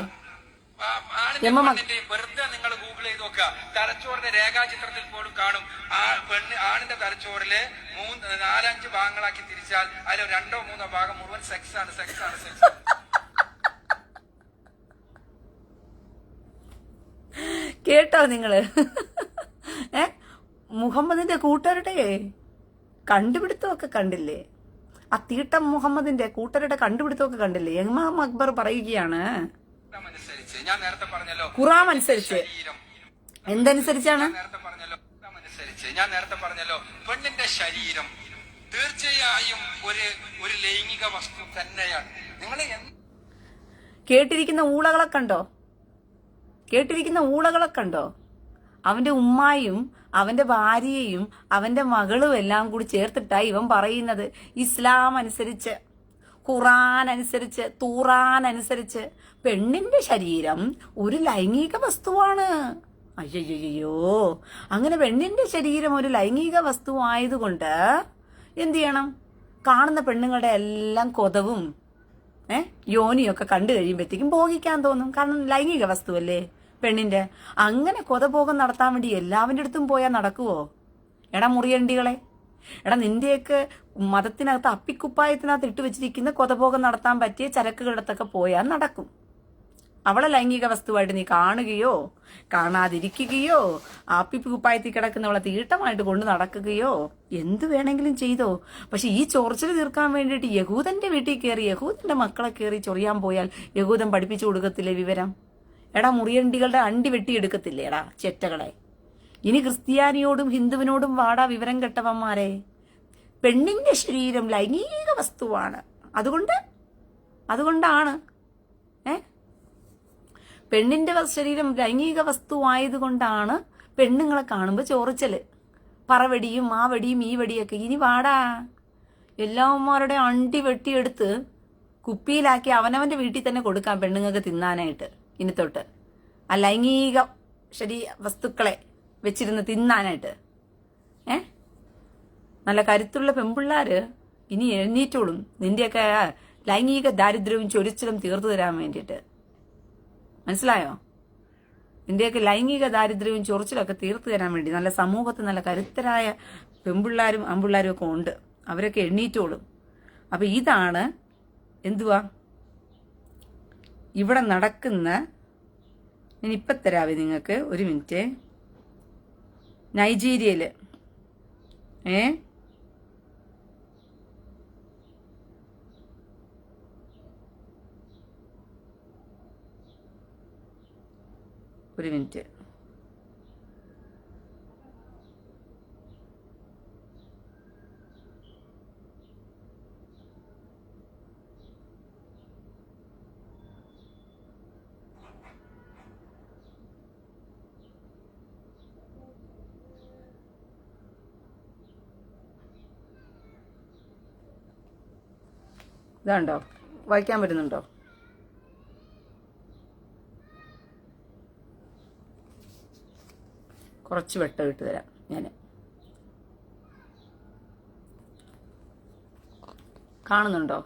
വെറുതെ നിങ്ങൾ ഗൂഗിൾ ചെയ്ത് നോക്കുക. തലച്ചോറിന്റെ രേഖാചിത്രത്തിൽ പോലും കാണും. ആണിന്റെ തലച്ചോറില് 4-5 ഭാഗങ്ങളാക്കി തിരിച്ചാൽ അതിൽ 2-3 ഭാഗം മുഴുവൻ സെക്സ് ആണ്. കേട്ടോ നിങ്ങള്? മുഹമ്മദിന്റെ കൂട്ടരുടെ കണ്ടുപിടുത്തമൊക്കെ കണ്ടില്ലേ? ആ തീട്ടം മുഹമ്മദിന്റെ കൂട്ടരുടെ കണ്ടുപിടുത്തമൊക്കെ കണ്ടില്ലേ? ഇമാം അക്ബർ പറയുകയാണ്, ഞാൻ നേരത്തെ പറഞ്ഞല്ലോ, ഖുറാൻ അനുസരിച്ച്. എന്തനുസരിച്ചാണ്? ഞാൻ നേരത്തെ പറഞ്ഞല്ലോ, പെണ്ണിന്റെ ശരീരം തീർച്ചയായും ഒരു ലൈംഗിക വസ്തു തന്നെയാണ്. നിങ്ങൾ കേട്ടിരിക്കുന്ന ഊളകളെ കണ്ടോ? അവന്റെ ഉമ്മായും അവന്റെ ഭാര്യയെയും അവന്റെ മകളും എല്ലാം കൂടി ചേർത്തിട്ടായി ഇവൻ പറയുന്നത്. ഇസ്ലാം അനുസരിച്ച്, ഖുറാൻ അനുസരിച്ച്, തൂറാൻ അനുസരിച്ച് പെണ്ണിന്റെ ശരീരം ഒരു ലൈംഗിക വസ്തുവാണ്. അയ്യോ, അങ്ങനെ പെണ്ണിന്റെ ശരീരം ഒരു ലൈംഗിക വസ്തു ആയതുകൊണ്ട് എന്ത് ചെയ്യണം? കാണുന്ന പെണ്ണുങ്ങളുടെ എല്ലാം കൊതവും യോനിയൊക്കെ കണ്ടു കഴിയുമ്പോഴത്തേക്കും ഭോഗിക്കാൻ തോന്നും. കാരണം ലൈംഗിക വസ്തുവല്ലേ പെണ്ണിന്റെ. അങ്ങനെ കൊതഭോഗം നടത്താൻ വേണ്ടി എല്ലാവരുടെ അടുത്തും പോയാൽ നടക്കുവോ? എടാ മുറിയണ്ടികളെ, എടാ നിന്റെയൊക്കെ മതത്തിനകത്ത് അപ്പിക്കുപ്പായത്തിനകത്ത് ഇട്ട് വെച്ചിരിക്കുന്ന കൊതഭോഗം നടത്താൻ പറ്റിയ ചരക്കുകളിടത്തൊക്കെ പോയാൽ നടക്കും. അവളെ ലൈംഗിക വസ്തുവായിട്ട് നീ കാണുകയോ കാണാതിരിക്കുകയോ അപ്പിക്കുപ്പായത്തിൽ കിടക്കുന്നവളെ തീട്ടമായിട്ട് കൊണ്ട് നടക്കുകയോ എന്തു വേണമെങ്കിലും ചെയ്തോ. പക്ഷെ ഈ ചൊറിച്ചിൽ തീർക്കാൻ വേണ്ടിയിട്ട് യഹൂദന്റെ വീട്ടിൽ കയറി യഹൂദന്റെ മക്കളെ കയറി ചൊറിയാൻ പോയാൽ യഹൂദൻ പഠിപ്പിച്ചു കൊടുക്കത്തില്ലേ വിവരം? എടാ മുറിയണ്ടികളുടെ അണ്ടി വെട്ടിയെടുക്കത്തില്ലേ എടാ ചെറ്റകളെ? ഇനി ക്രിസ്ത്യാനിയോടും ഹിന്ദുവിനോടും വാടാ വിവരം കെട്ടവന്മാരെ. പെണ്ണിന്റെ ശരീരം ലൈംഗിക വസ്തുവാണ്. അതുകൊണ്ടാണ് പെണ്ണിന്റെ ശരീരം ലൈംഗിക വസ്തു ആയതുകൊണ്ടാണ് പെണ്ണുങ്ങളെ കാണുമ്പോൾ ചോറിച്ചല്, പറവെടിയും ആ വെടിയും ഈ വെടിയൊക്കെ. ഇനി വാടാ, എല്ലാവന്മാരുടെ അണ്ടി വെട്ടിയെടുത്ത് കുപ്പിയിലാക്കി അവനവന്റെ വീട്ടിൽ തന്നെ കൊടുക്കാം പെണ്ണുങ്ങൾക്ക് തിന്നാനായിട്ട്. ഇനി തൊട്ട് ആ ലൈംഗിക വസ്തുക്കളെ വെച്ചിരുന്ന് തിന്നാനായിട്ട്. നല്ല കരുത്തുള്ള പെൺപിള്ളാര് ഇനി എഴുന്നേറ്റോളും നിന്റെയൊക്കെ ലൈംഗിക ദാരിദ്ര്യവും ചൊരിച്ചിലും തീർത്തു തരാൻ വേണ്ടിയിട്ട്. മനസ്സിലായോ? നിന്റെയൊക്കെ ലൈംഗിക ദാരിദ്ര്യവും ചൊറിച്ചിലൊക്കെ തീർത്തു തരാൻ വേണ്ടി നല്ല സമൂഹത്തിൽ നല്ല കരുത്തരായ പെൺപിള്ളാരും ആൺപിള്ളാരും ഒക്കെ ഉണ്ട്. അവരൊക്കെ എണ്ണീറ്റോളും. അപ്പൊ ഇതാണ് എന്തുവാ ഇവിടെ നടക്കുന്ന, ഞാൻ ഇപ്പം തരാവേ നിങ്ങൾക്ക്, ഒരു മിനിറ്റ്. നൈജീരിയയിൽ ഒരു മിനിറ്റ്. ഇതാണ്ടോ, വായിക്കാൻ പറ്റുന്നുണ്ടോ? കുറച്ച് വെട്ടം ഇട്ട് തരാം ഞാൻ. കാണുന്നുണ്ടോ?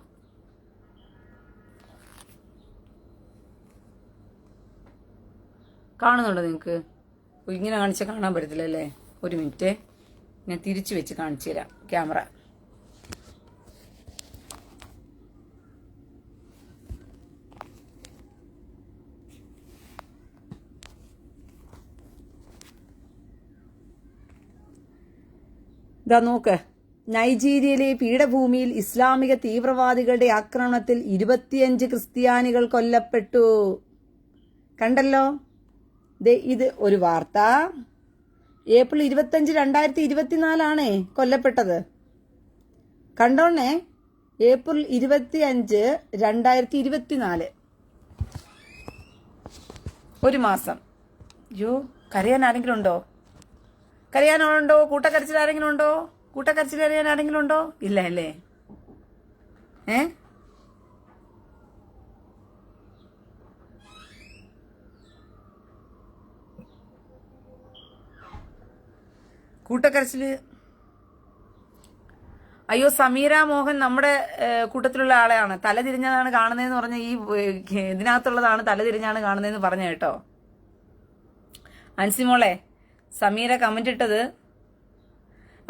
കാണുന്നുണ്ടോ നിങ്ങൾക്ക്? ഇങ്ങനെ കാണിച്ചാൽ കാണാൻ പറ്റത്തില്ല അല്ലേ? ഒരു മിനിറ്റ്, ഞാൻ തിരിച്ചു വെച്ച് കാണിച്ചു തരാം ക്യാമറ. ഇതാ നോക്ക്, നൈജീരിയയിലെ പീഠഭൂമിയിൽ ഇസ്ലാമിക തീവ്രവാദികളുടെ ആക്രമണത്തിൽ 25 ക്രിസ്ത്യാനികൾ കൊല്ലപ്പെട്ടു. കണ്ടല്ലോ, ഇത് ഒരു വാർത്ത. ഏപ്രിൽ 25, 2024 കൊല്ലപ്പെട്ടത്. കണ്ടോണേ, ഏപ്രിൽ 25, 2024, ഒരു മാസം. അയ്യോ, കരയാൻ ആരെങ്കിലും ഉണ്ടോ? കരയാനുണ്ടോ? കൂട്ടക്കരച്ചിൽ ആരെങ്കിലും ഉണ്ടോ? കൂട്ടക്കരച്ചിൽ അറിയാൻ ആരെങ്കിലും ഉണ്ടോ? ഇല്ല അല്ലേ? കൂട്ടക്കരച്ചില്. അയ്യോ, സമീര മോഹൻ നമ്മുടെ കൂട്ടത്തിലുള്ള ആളെയാണ്. തല തിരിഞ്ഞതാണ് കാണുന്നതെന്ന് പറഞ്ഞ, ഈ ഇതിനകത്തുള്ളതാണ് തല തിരിഞ്ഞാണ് കാണുന്നതെന്ന് പറഞ്ഞ കേട്ടോ. അൻസിമോളെ, സമീര കമന്റ് ഇട്ടത്,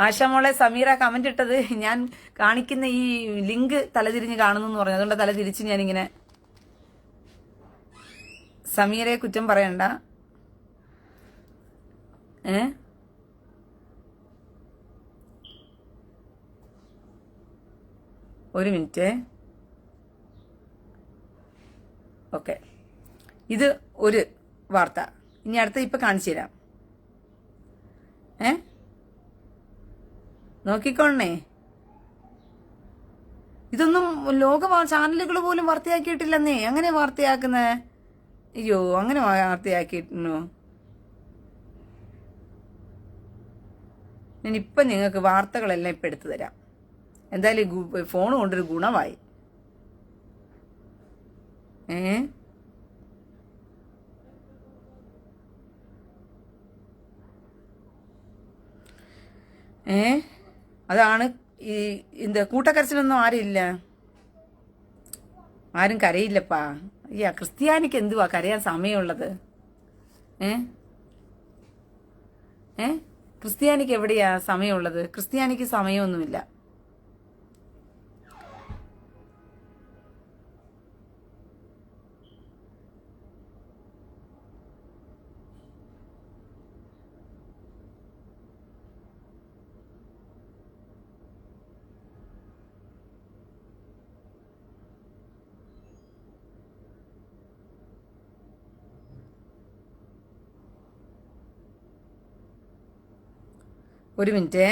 ആശാമോളെ സമീര കമന്റ് ഇട്ടത് ഞാൻ കാണിക്കുന്ന ഈ ലിങ്ക് തലതിരിഞ്ഞ് കാണുന്നു എന്ന് പറഞ്ഞു. അതുകൊണ്ട് തലതിരിച്ച് ഞാനിങ്ങനെ. സമീരയെ കുറ്റം പറയണ്ട. ഒരു മിനിറ്റ്. ഓക്കെ, ഇത് ഒരു വാർത്ത. ഇനി അടുത്ത ഇപ്പൊ കാണിച്ചു തരാം. നോക്കിക്കോണേ, ഇതൊന്നും ലോക ചാനലുകൾ പോലും വാർത്തയാക്കിയിട്ടില്ലെന്നേ. അങ്ങനെ വാർത്തയാക്കുന്നേ? അയ്യോ, അങ്ങനെ വാർത്തയാക്കിയിട്ടുണ്ടോ? ഞാനിപ്പം നിങ്ങൾക്ക് വാർത്തകളെല്ലാം ഇപ്പം എടുത്തു തരാം. എന്തായാലും ഫോൺ കൊണ്ടൊരു ഗുണമായി. അതാണ് ഈ കൂട്ടക്കരച്ചിലൊന്നും ആരില്ല, ആരും കരയില്ലപ്പാ. അയ്യാ, ക്രിസ്ത്യാനിക്ക് എന്തുവാ കരയാൻ സമയമുള്ളത്? ക്രിസ്ത്യാനിക്ക് എവിടെയാ സമയമുള്ളത്? ക്രിസ്ത്യാനിക്ക് സമയമൊന്നുമില്ല. ഒരു മിനിറ്റ്.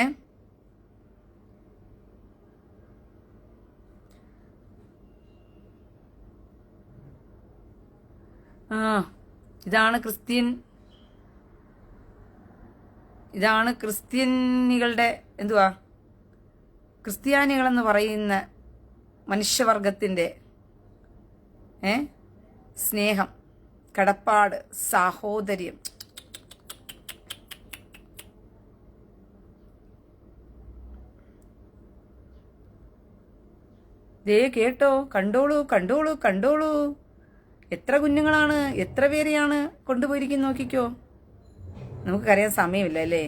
ഇതാണ് ക്രിസ്ത്യാനികളുടെ എന്തുവാ, ക്രിസ്ത്യാനികളെന്ന് പറയുന്ന മനുഷ്യവർഗത്തിന്റെ സ്നേഹം, കടപ്പാട്, സാഹോദര്യം. ദേ കേട്ടോ, കണ്ടോളൂ കണ്ടോളൂ കണ്ടോളൂ. എത്ര കുഞ്ഞുങ്ങളാണ്, എത്ര പേരെയാണ് കൊണ്ടുപോയിരിക്കുന്നത് നോക്കിക്കോ. നമുക്കറിയാൻ സമയമില്ല അല്ലേ?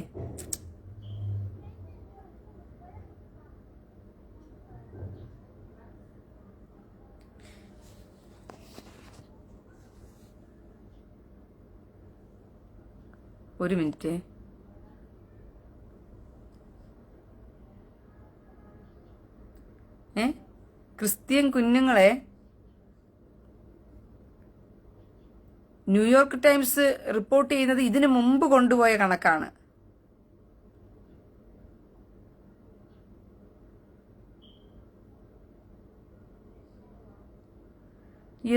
ഒരു മിനിറ്റ്. ക്രിസ്ത്യൻ കുഞ്ഞുങ്ങളെ ന്യൂയോർക്ക് ടൈംസ് റിപ്പോർട്ട് ചെയ്യുന്നത് ഇതിനു മുമ്പ് കൊണ്ടുപോയ കണക്കാണ്.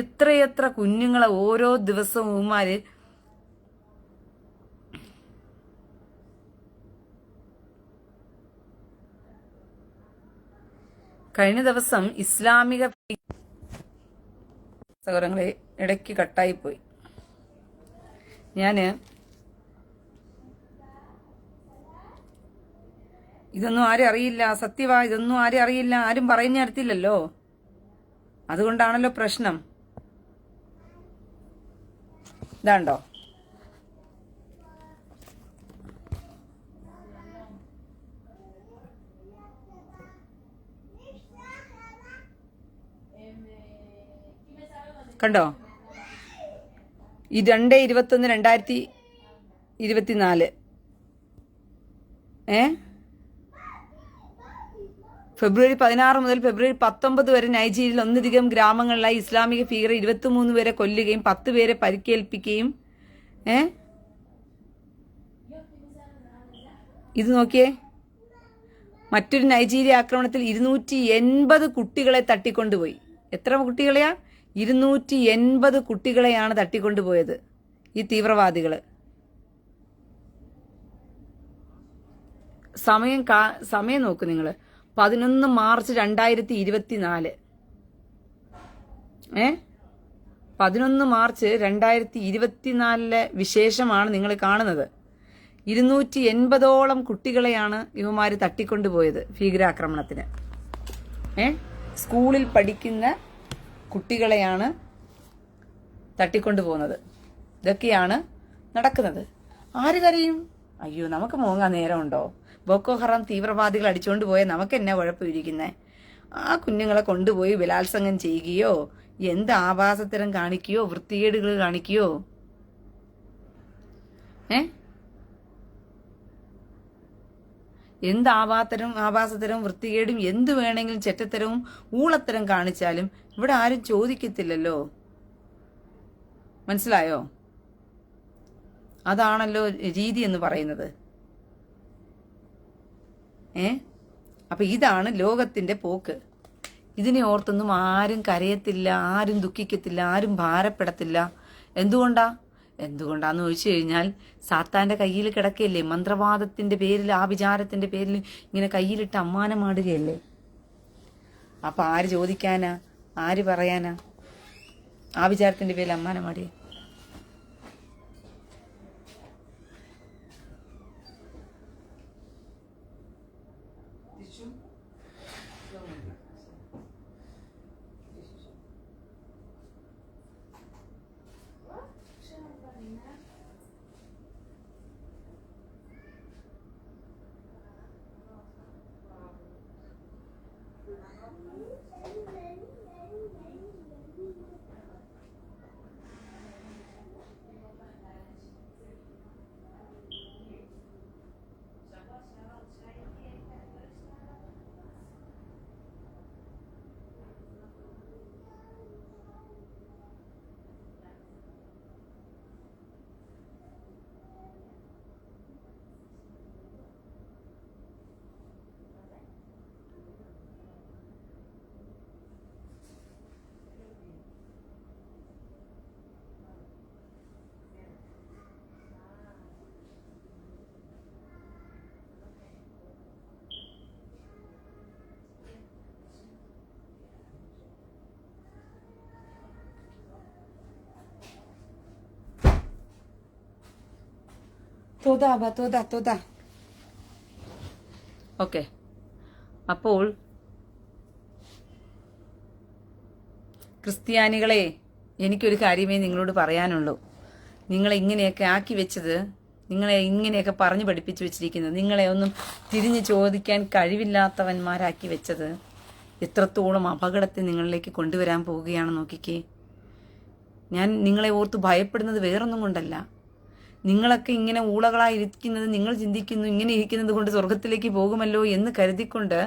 എത്രയെത്ര കുഞ്ഞുങ്ങളെ ഓരോ ദിവസവും ഉമ്മാര് കഴിഞ്ഞ ദിവസം ഇസ്ലാമിക സഹോദരങ്ങളെ ഇടയ്ക്ക് കട്ടായിപ്പോയി. ഇതൊന്നും ആരും അറിയില്ല, സത്യവാ, ഇതൊന്നും ആരും അറിയില്ല, ആരും പറയുന്ന അടുത്തില്ലല്ലോ. അതുകൊണ്ടാണല്ലോ പ്രശ്നം. ഇതാണ്ടോ, കണ്ടോ, ഈ 2/21/2024 ഫെബ്രുവരി 16 മുതൽ ഫെബ്രുവരി 19 വരെ നൈജീരിയയിൽ ഒന്നിലധികം ഗ്രാമങ്ങളിലായി ഇസ്ലാമിക ഭീകരർ 23 പേരെ കൊല്ലുകയും 10 പേരെ പരിക്കേൽപ്പിക്കുകയും ഇത് നോക്കിയേ, മറ്റൊരു നൈജീരിയ ആക്രമണത്തിൽ 280 കുട്ടികളെ തട്ടിക്കൊണ്ടുപോയി. എത്ര കുട്ടികളെയാ? 280 കുട്ടികളെയാണ് തട്ടിക്കൊണ്ടുപോയത് ഈ തീവ്രവാദികള്. സമയം നോക്ക് നിങ്ങള്. 11 മാർച്ച് 2024. 11 മാർച്ച് 2024 വിശേഷമാണ് നിങ്ങൾ കാണുന്നത്. 280ഓളം കുട്ടികളെയാണ് ഇവന്മാര് തട്ടിക്കൊണ്ടുപോയത് ഭീകരാക്രമണത്തിന്. സ്കൂളിൽ പഠിക്കുന്ന കുട്ടികളെയാണ് തട്ടിക്കൊണ്ടുപോകുന്നത്. ഇതൊക്കെയാണ് നടക്കുന്നത്. ആര് കരയും? അയ്യോ, നമുക്ക് മോങ്ങാൻ നേരമുണ്ടോ? ബോക്കോ ഹറാം തീവ്രവാദികൾ അടിച്ചുകൊണ്ട് പോയാൽ നമുക്ക് എന്നാ കുഴപ്പമിരിക്കുന്നേ? ആ കുഞ്ഞുങ്ങളെ കൊണ്ടുപോയി ബലാത്സംഗം ചെയ്യുകയോ എന്ത് ആഭാസത്തരം കാണിക്കുകയോ വൃത്തികേടുകൾ കാണിക്കുകയോ എന്ത് ആഭാസത്തരവും വൃത്തികേടും എന്ത് വേണമെങ്കിലും ചെറ്റത്തരവും ഊളത്തരം കാണിച്ചാലും ഇവിടെ ആരും ചോദിക്കത്തില്ലല്ലോ. മനസ്സിലായോ? അതാണല്ലോ രീതി എന്ന് പറയുന്നത്. അപ്പൊ ഇതാണ് ലോകത്തിന്റെ പോക്ക്. ഇതിനെ ഓർത്തൊന്നും ആരും കരയത്തില്ല, ആരും ദുഃഖിക്കത്തില്ല, ആരും ഭാരപ്പെടത്തില്ല. എന്തുകൊണ്ടാന്ന് ചോദിച്ചു കഴിഞ്ഞാൽ സാത്താന്റെ കയ്യിൽ കിടക്കയല്ലേ. മന്ത്രവാദത്തിന്റെ പേരിൽ, ആ വിചാരത്തിന്റെ പേരിൽ ഇങ്ങനെ കയ്യിലിട്ട് അമ്മാനമാടുകയല്ലേ. അപ്പൊ ആര് ചോദിക്കാനാ, ആര് പറയാനാ? ആ വിചാരത്തിന്റെ പേരിൽ അമ്മാനമാടിയ തോതാ. ഓക്കെ, അപ്പോൾ ക്രിസ്ത്യാനികളെ, എനിക്കൊരു കാര്യമേ നിങ്ങളോട് പറയാനുള്ളൂ. നിങ്ങളെ ഇങ്ങനെയൊക്കെ ആക്കി വെച്ചത്, നിങ്ങളെ ഇങ്ങനെയൊക്കെ പറഞ്ഞു പഠിപ്പിച്ചു വെച്ചിരിക്കുന്നത്, നിങ്ങളെ ഒന്നും തിരിഞ്ഞു ചോദിക്കാൻ കഴിവില്ലാത്തവന്മാരാക്കി വെച്ചത് എത്രത്തോളം അപകടത്തെ നിങ്ങളിലേക്ക് കൊണ്ടുവരാൻ പോവുകയാണ് നോക്കിക്കേ. ഞാൻ നിങ്ങളെ ഓർത്ത് ഭയപ്പെടുന്നത് വേറൊന്നും കൊണ്ടല്ല. നിങ്ങളൊക്കെ ഇങ്ങനെ ഊളകളായിരിക്കുന്നത് നിങ്ങൾ ചിന്തിക്കുന്നു, ഇങ്ങനെ ഇരിക്കുന്നത് കൊണ്ട് സ്വർഗത്തിലേക്ക് പോകുമല്ലോ എന്ന് കരുതിക്കൊണ്ട്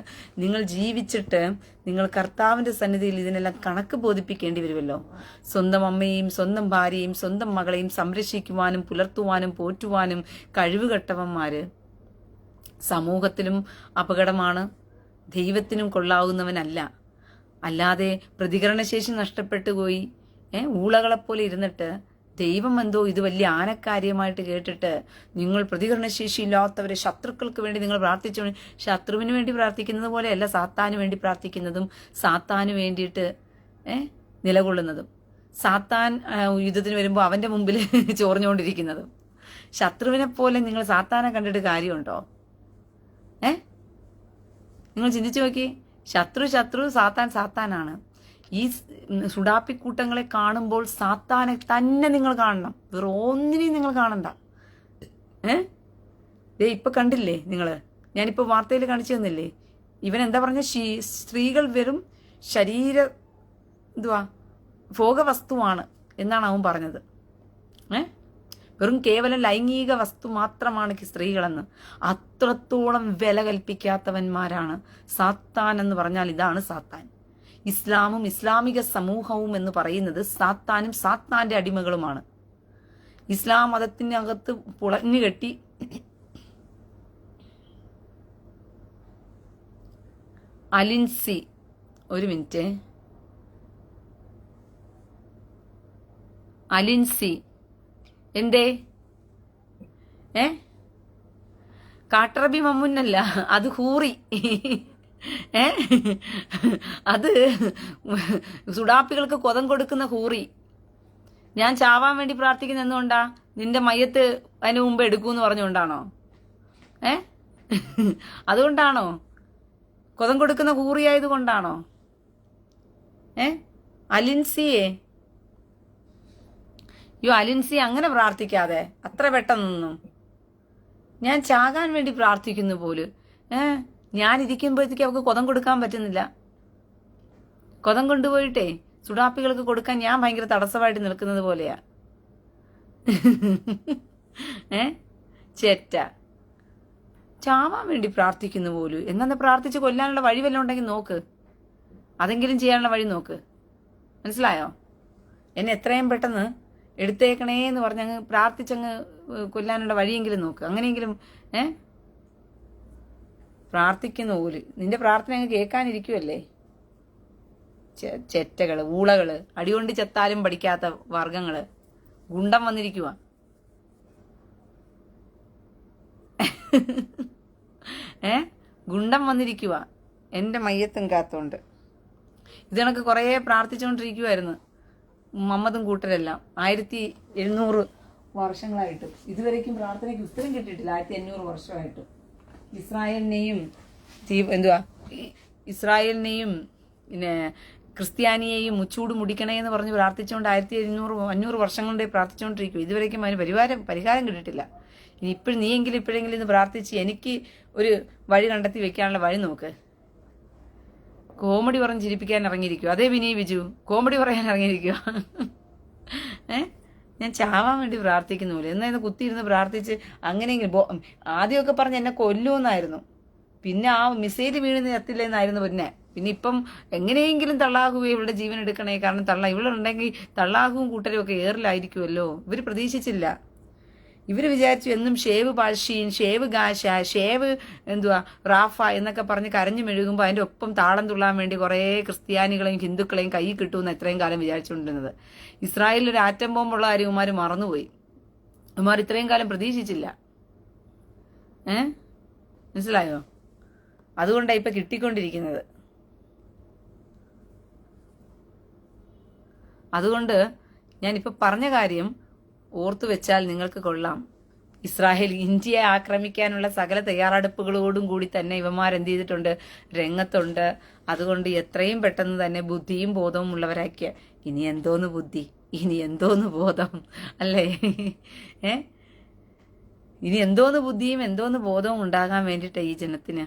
നിങ്ങൾ ജീവിച്ചിട്ട് നിങ്ങൾ കർത്താവിന്റെ സന്നിധിയിൽ ഇതിനെല്ലാം കണക്ക് ബോധിപ്പിക്കേണ്ടി വരുമല്ലോ. സ്വന്തം അമ്മയെയും സ്വന്തം ഭാര്യയെയും സ്വന്തം മകളെയും സംരക്ഷിക്കുവാനും പുലർത്തുവാനും പോറ്റുവാനും കഴിവുകെട്ടവന്മാര് സമൂഹത്തിലും അപകടമാണ്, ദൈവത്തിനും കൊള്ളാവുന്നവനല്ല. അല്ലാതെ പ്രതികരണശേഷി നഷ്ടപ്പെട്ടു പോയി ഊളകളെപ്പോലെ ഇരുന്നിട്ട് ദൈവം എന്തോ ഇത് വലിയ ആനക്കാര്യമായിട്ട് കേട്ടിട്ട് നിങ്ങൾ പ്രതികരണശേഷി ഇല്ലാത്തവരെ ശത്രുക്കൾക്ക് വേണ്ടി നിങ്ങൾ പ്രാർത്ഥിച്ചു. ശത്രുവിന് വേണ്ടി പ്രാർത്ഥിക്കുന്നത് പോലെയല്ല സാത്താന് വേണ്ടി പ്രാർത്ഥിക്കുന്നതും സാത്താന് വേണ്ടിയിട്ട് നിലകൊള്ളുന്നതും, സാത്താൻ യുദ്ധത്തിന് വരുമ്പോൾ അവന്റെ മുമ്പിൽ ചോർന്നുകൊണ്ടിരിക്കുന്നതും. ശത്രുവിനെ പോലെ നിങ്ങൾ സാത്താനെ കണ്ടിട്ട് കാര്യമുണ്ടോ? നിങ്ങൾ ചിന്തിച്ചു നോക്കി. ശത്രു സാത്താനാണ്. ഈ സുഡാപ്പിക്കൂട്ടങ്ങളെ കാണുമ്പോൾ സാത്താനെ തന്നെ നിങ്ങൾ കാണണം, വേറെ ഒന്നിനെയും നിങ്ങൾ കാണണ്ട. ഇപ്പൊ കണ്ടില്ലേ നിങ്ങള്, ഞാനിപ്പോ വാർത്തയിൽ കാണിച്ചു തന്നില്ലേ, ഇവൻ എന്താ പറഞ്ഞ, സ്ത്രീകൾ വെറും ഭോഗവസ്തുവാണ് എന്നാണ് അവൻ പറഞ്ഞത്. വെറും കേവലം ലൈംഗിക വസ്തു മാത്രമാണ് സ്ത്രീകളെന്ന്. അത്രത്തോളം വില കൽപ്പിക്കാത്തവന്മാരാണ് സാത്താൻ എന്ന് പറഞ്ഞാൽ. ഇതാണ് സാത്താൻ. ഇസ്ലാമും ഇസ്ലാമിക സമൂഹവും എന്ന് പറയുന്നത് സാത്താനും സാത്താന്റെ അടിമകളുമാണ്. ഇസ്ലാം മതത്തിനകത്ത് പുളഞ്ഞുകെട്ടി അലിൻസി, ഒരു മിനിറ്റ്, അലിൻസി എന്തേ കാട്ടറബി മമ്മുന്നല്ല, അത് ഹൂറി. അത് സുഡാപ്പികൾക്ക് കൊതം കൊടുക്കുന്ന ഹൂറി. ഞാൻ ചാവാൻ വേണ്ടി പ്രാർത്ഥിക്കുന്ന എന്തുകൊണ്ടാ? നിന്റെ മയ്യത്ത് അതിന് മുമ്പ് എടുക്കൂന്ന് പറഞ്ഞുകൊണ്ടാണോ? അതുകൊണ്ടാണോ? കൊതം കൊടുക്കുന്ന ഹൂറിയായത് കൊണ്ടാണോ? അലിൻസിയെ അലിൻസി അങ്ങനെ പ്രാർത്ഥിക്കാതെ അത്ര പെട്ടെന്നൊന്നും. ഞാൻ ചാകാൻ വേണ്ടി പ്രാർത്ഥിക്കുന്നു പോലും. ഞാൻ ഇരിക്കുമ്പോഴത്തേക്ക് അവർക്ക് കൊതം കൊടുക്കാൻ പറ്റുന്നില്ല. കൊതം കൊണ്ടുപോയിട്ടേ സുഡാപ്പികൾക്ക് കൊടുക്കാൻ ഞാൻ ഭയങ്കര തടസ്സമായിട്ട് നിൽക്കുന്നത് പോലെയാ. ചേറ്റ ചാവാൻ വേണ്ടി പ്രാർത്ഥിക്കുന്നു പോലും. എന്നാ പ്രാർത്ഥിച്ച് കൊല്ലാനുള്ള വഴി വല്ലതും ഉണ്ടെങ്കിൽ നോക്ക്, അതെങ്കിലും ചെയ്യാനുള്ള വഴി നോക്ക്. മനസ്സിലായോ? എന്നെ എത്രയും പെട്ടെന്ന് എടുത്തേക്കണേ എന്ന് പറഞ്ഞങ്ങ് പ്രാർത്ഥിച്ചങ്ങ് കൊല്ലാനുള്ള വഴിയെങ്കിലും നോക്ക്. അങ്ങനെയെങ്കിലും പ്രാർത്ഥിക്കുന്ന പോലും നിന്റെ പ്രാർത്ഥന അങ്ങ് കേൾക്കാനിരിക്കുമല്ലേ. ചെറ്റകള്, ഊളകള്, അടികൊണ്ട് ചെത്താലും പഠിക്കാത്ത വർഗങ്ങള്, ഗുണ്ടം വന്നിരിക്കുക. ഗുണ്ടം വന്നിരിക്കുക എന്റെ മയ്യത്തും കാത്തോണ്ട്. ഇത് കണക്ക് കുറേ പ്രാർത്ഥിച്ചുകൊണ്ടിരിക്കുമായിരുന്നു മുഹമ്മദും കൂട്ടരെല്ലാം 1700 വർഷങ്ങളായിട്ട്. ഇതുവരേക്കും പ്രാർത്ഥനയ്ക്ക് ഉത്തരം കിട്ടിയിട്ടില്ല. 1500 വർഷമായിട്ട് ഇസ്രായേലിനെയും പിന്നെ ക്രിസ്ത്യാനിയെയും മുച്ചൂട് മുടിക്കണേ എന്ന് പറഞ്ഞ് പ്രാർത്ഥിച്ചുകൊണ്ട് 1700-500 വർഷം കൊണ്ടേ പ്രാർത്ഥിച്ചുകൊണ്ടിരിക്കും. ഇതുവരേക്കും അതിന് പരിഹാരം കിട്ടിയിട്ടില്ല. ഇനി ഇപ്പോഴെങ്കിലും ഇന്ന് പ്രാർത്ഥിച്ച് എനിക്ക് ഒരു വഴി കണ്ടെത്തി വെക്കാനുള്ള വഴി നോക്ക്. കോമഡി പറഞ്ഞ് ചിരിപ്പിക്കാൻ ഇറങ്ങിയിരിക്കുക. അതേ വിനയ് വിജു കോമഡി പറയാൻ ഇറങ്ങിയിരിക്കുക. ഞാൻ ചാവാൻ വേണ്ടി പ്രാർത്ഥിക്കുന്നില്ല എന്നായിരുന്നു കുത്തിയിരുന്ന് പ്രാർത്ഥിച്ച്. അങ്ങനെയെങ്കിലും ആദ്യമൊക്കെ പറഞ്ഞ് എന്നെ കൊല്ലുമെന്നായിരുന്നു. പിന്നെ ആ മിസൈല് വീഴുന്ന എത്തില്ലെന്നായിരുന്നു. പിന്നെ ഇപ്പം എങ്ങനെയെങ്കിലും തള്ളാഹുവേ ഇവളുടെ ജീവൻ എടുക്കണേ, കാരണം ഇവളുണ്ടെങ്കിൽ തള്ളാഹുവും കൂട്ടരും ഒക്കെ ഏറിലായിരിക്കുമല്ലോ. ഇവർ പ്രതീക്ഷിച്ചില്ല. ഇവർ വിചാരിച്ചു എന്നും ഷേവ് പാഷീൻ, ഷേവ് ഗാഷ, ഷേവ് റാഫ എന്നൊക്കെ പറഞ്ഞ് കരഞ്ഞു മെഴുകുമ്പോൾ അതിന്റെ ഒപ്പം താളം തുള്ളാൻ വേണ്ടി കുറേ ക്രിസ്ത്യാനികളെയും ഹിന്ദുക്കളെയും കൈ കിട്ടുമെന്ന് എത്രയും കാലം വിചാരിച്ചുകൊണ്ടിരുന്നത്. ഇസ്രായേലിൽ ഒരു ആറ്റം ബോംബുള്ള കാര്യം ഉമാർ മറന്നുപോയി. ഉമാർ ഇത്രയും കാലം പ്രതീക്ഷിച്ചില്ല. മനസ്സിലായോ? അതുകൊണ്ടാണ് ഇപ്പൊ കിട്ടിക്കൊണ്ടിരിക്കുന്നത്. അതുകൊണ്ട് ഞാനിപ്പോ പറഞ്ഞ കാര്യം ഓർത്തു വെച്ചാൽ നിങ്ങൾക്ക് കൊള്ളാം. ഇസ്രായേൽ ഇന്ത്യയെ ആക്രമിക്കാനുള്ള സകല തയ്യാറെടുപ്പുകളോടും കൂടി തന്നെ ഇവന്മാരെന്ത് ചെയ്തിട്ടുണ്ട്, രംഗത്തുണ്ട്. അതുകൊണ്ട് എത്രയും പെട്ടെന്ന് തന്നെ ബുദ്ധിയും ബോധവും ഉള്ളവരാക്കിയ ഇനി എന്തോന്ന് ബുദ്ധി, ഇനി എന്തോന്ന് ബോധം അല്ലേ? ഇനി എന്തോന്ന് ബുദ്ധിയും എന്തോന്ന് ബോധവും ഉണ്ടാകാൻ വേണ്ടിയിട്ട് ഈ ജനത്തിന്.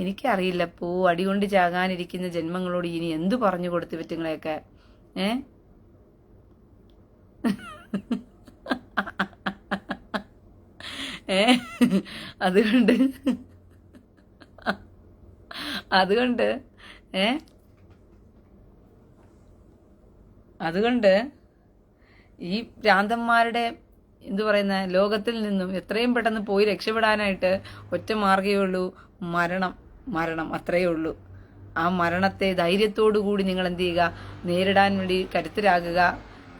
എനിക്കറിയില്ല അടികൊണ്ട് ചാകാനിരിക്കുന്ന ജന്മങ്ങളോട് ഇനി എന്തു പറഞ്ഞു കൊടുത്തു പറ്റുങ്ങളെയൊക്കെ. അതുകൊണ്ട് അതുകൊണ്ട് അതുകൊണ്ട് ഈ ഭ്രാന്തന്മാരുടെ എന്തു പറയുന്ന ലോകത്തിൽ നിന്നും എത്രയും പെട്ടെന്ന് പോയി രക്ഷപ്പെടാനായിട്ട് ഒറ്റ മാർഗ്ഗമേ ഉള്ളൂ, മരണം അത്രയേ ഉള്ളൂ. ആ മരണത്തെ ധൈര്യത്തോടു കൂടി നിങ്ങൾ എന്ത് ചെയ്യുക, നേരിടാൻ വേണ്ടി കരുത്തരാകുക.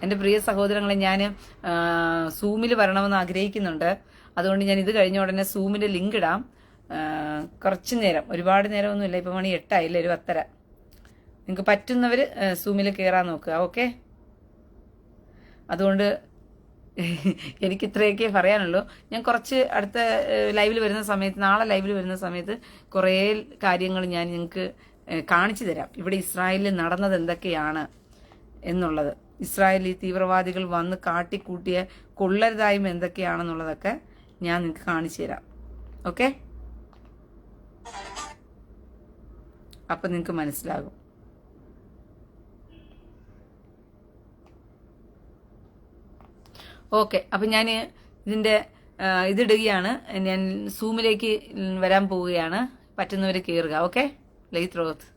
എൻ്റെ പ്രിയ സഹോദരങ്ങളെ, ഞാൻ സൂമിൽ വരണമെന്ന് ആഗ്രഹിക്കുന്നുണ്ട്. അതുകൊണ്ട് ഞാൻ ഇത് കഴിഞ്ഞ ഉടനെ സൂമിൻ്റെ ലിങ്ക് ഇടാം. കുറച്ച് നേരം, ഒരുപാട് നേരമൊന്നുമില്ല, ഇപ്പം മണി 8 ഒരു 10. നിങ്ങൾക്ക് പറ്റുന്നവർ സൂമിൽ കയറാൻ നോക്കുക. ഓക്കെ, അതുകൊണ്ട് എനിക്ക് ഇത്രയൊക്കെ പറയാനുള്ളൂ. ഞാൻ കുറച്ച് അടുത്ത ലൈവിൽ വരുന്ന സമയത്ത്, നാളെ ലൈവിൽ വരുന്ന സമയത്ത് കുറേ കാര്യങ്ങൾ ഞാൻ നിങ്ങൾക്ക് കാണിച്ചു തരാം. ഇവിടെ ഇസ്രായേലിൽ നടന്നത് എന്തൊക്കെയാണ് എന്നുള്ളത്, ഇസ്രായേലി തീവ്രവാദികൾ വന്ന് കാട്ടിക്കൂട്ടിയ കൊള്ളരുതായ്മ എന്തൊക്കെയാണെന്നുള്ളതൊക്കെ ഞാൻ നിങ്ങൾക്ക് കാണിച്ചു തരാം. ഓക്കെ, അപ്പം നിങ്ങൾക്ക് മനസ്സിലാകും. ഓക്കെ, അപ്പം ഞാൻ ഇതിൻ്റെ ഇതിടുകയാണ്. ഞാൻ സൂമിലേക്ക് വരാൻ പോവുകയാണ്. പറ്റുന്നവർ കയറുക. ഓക്കെ, ലൈ ത്രോത്ത്.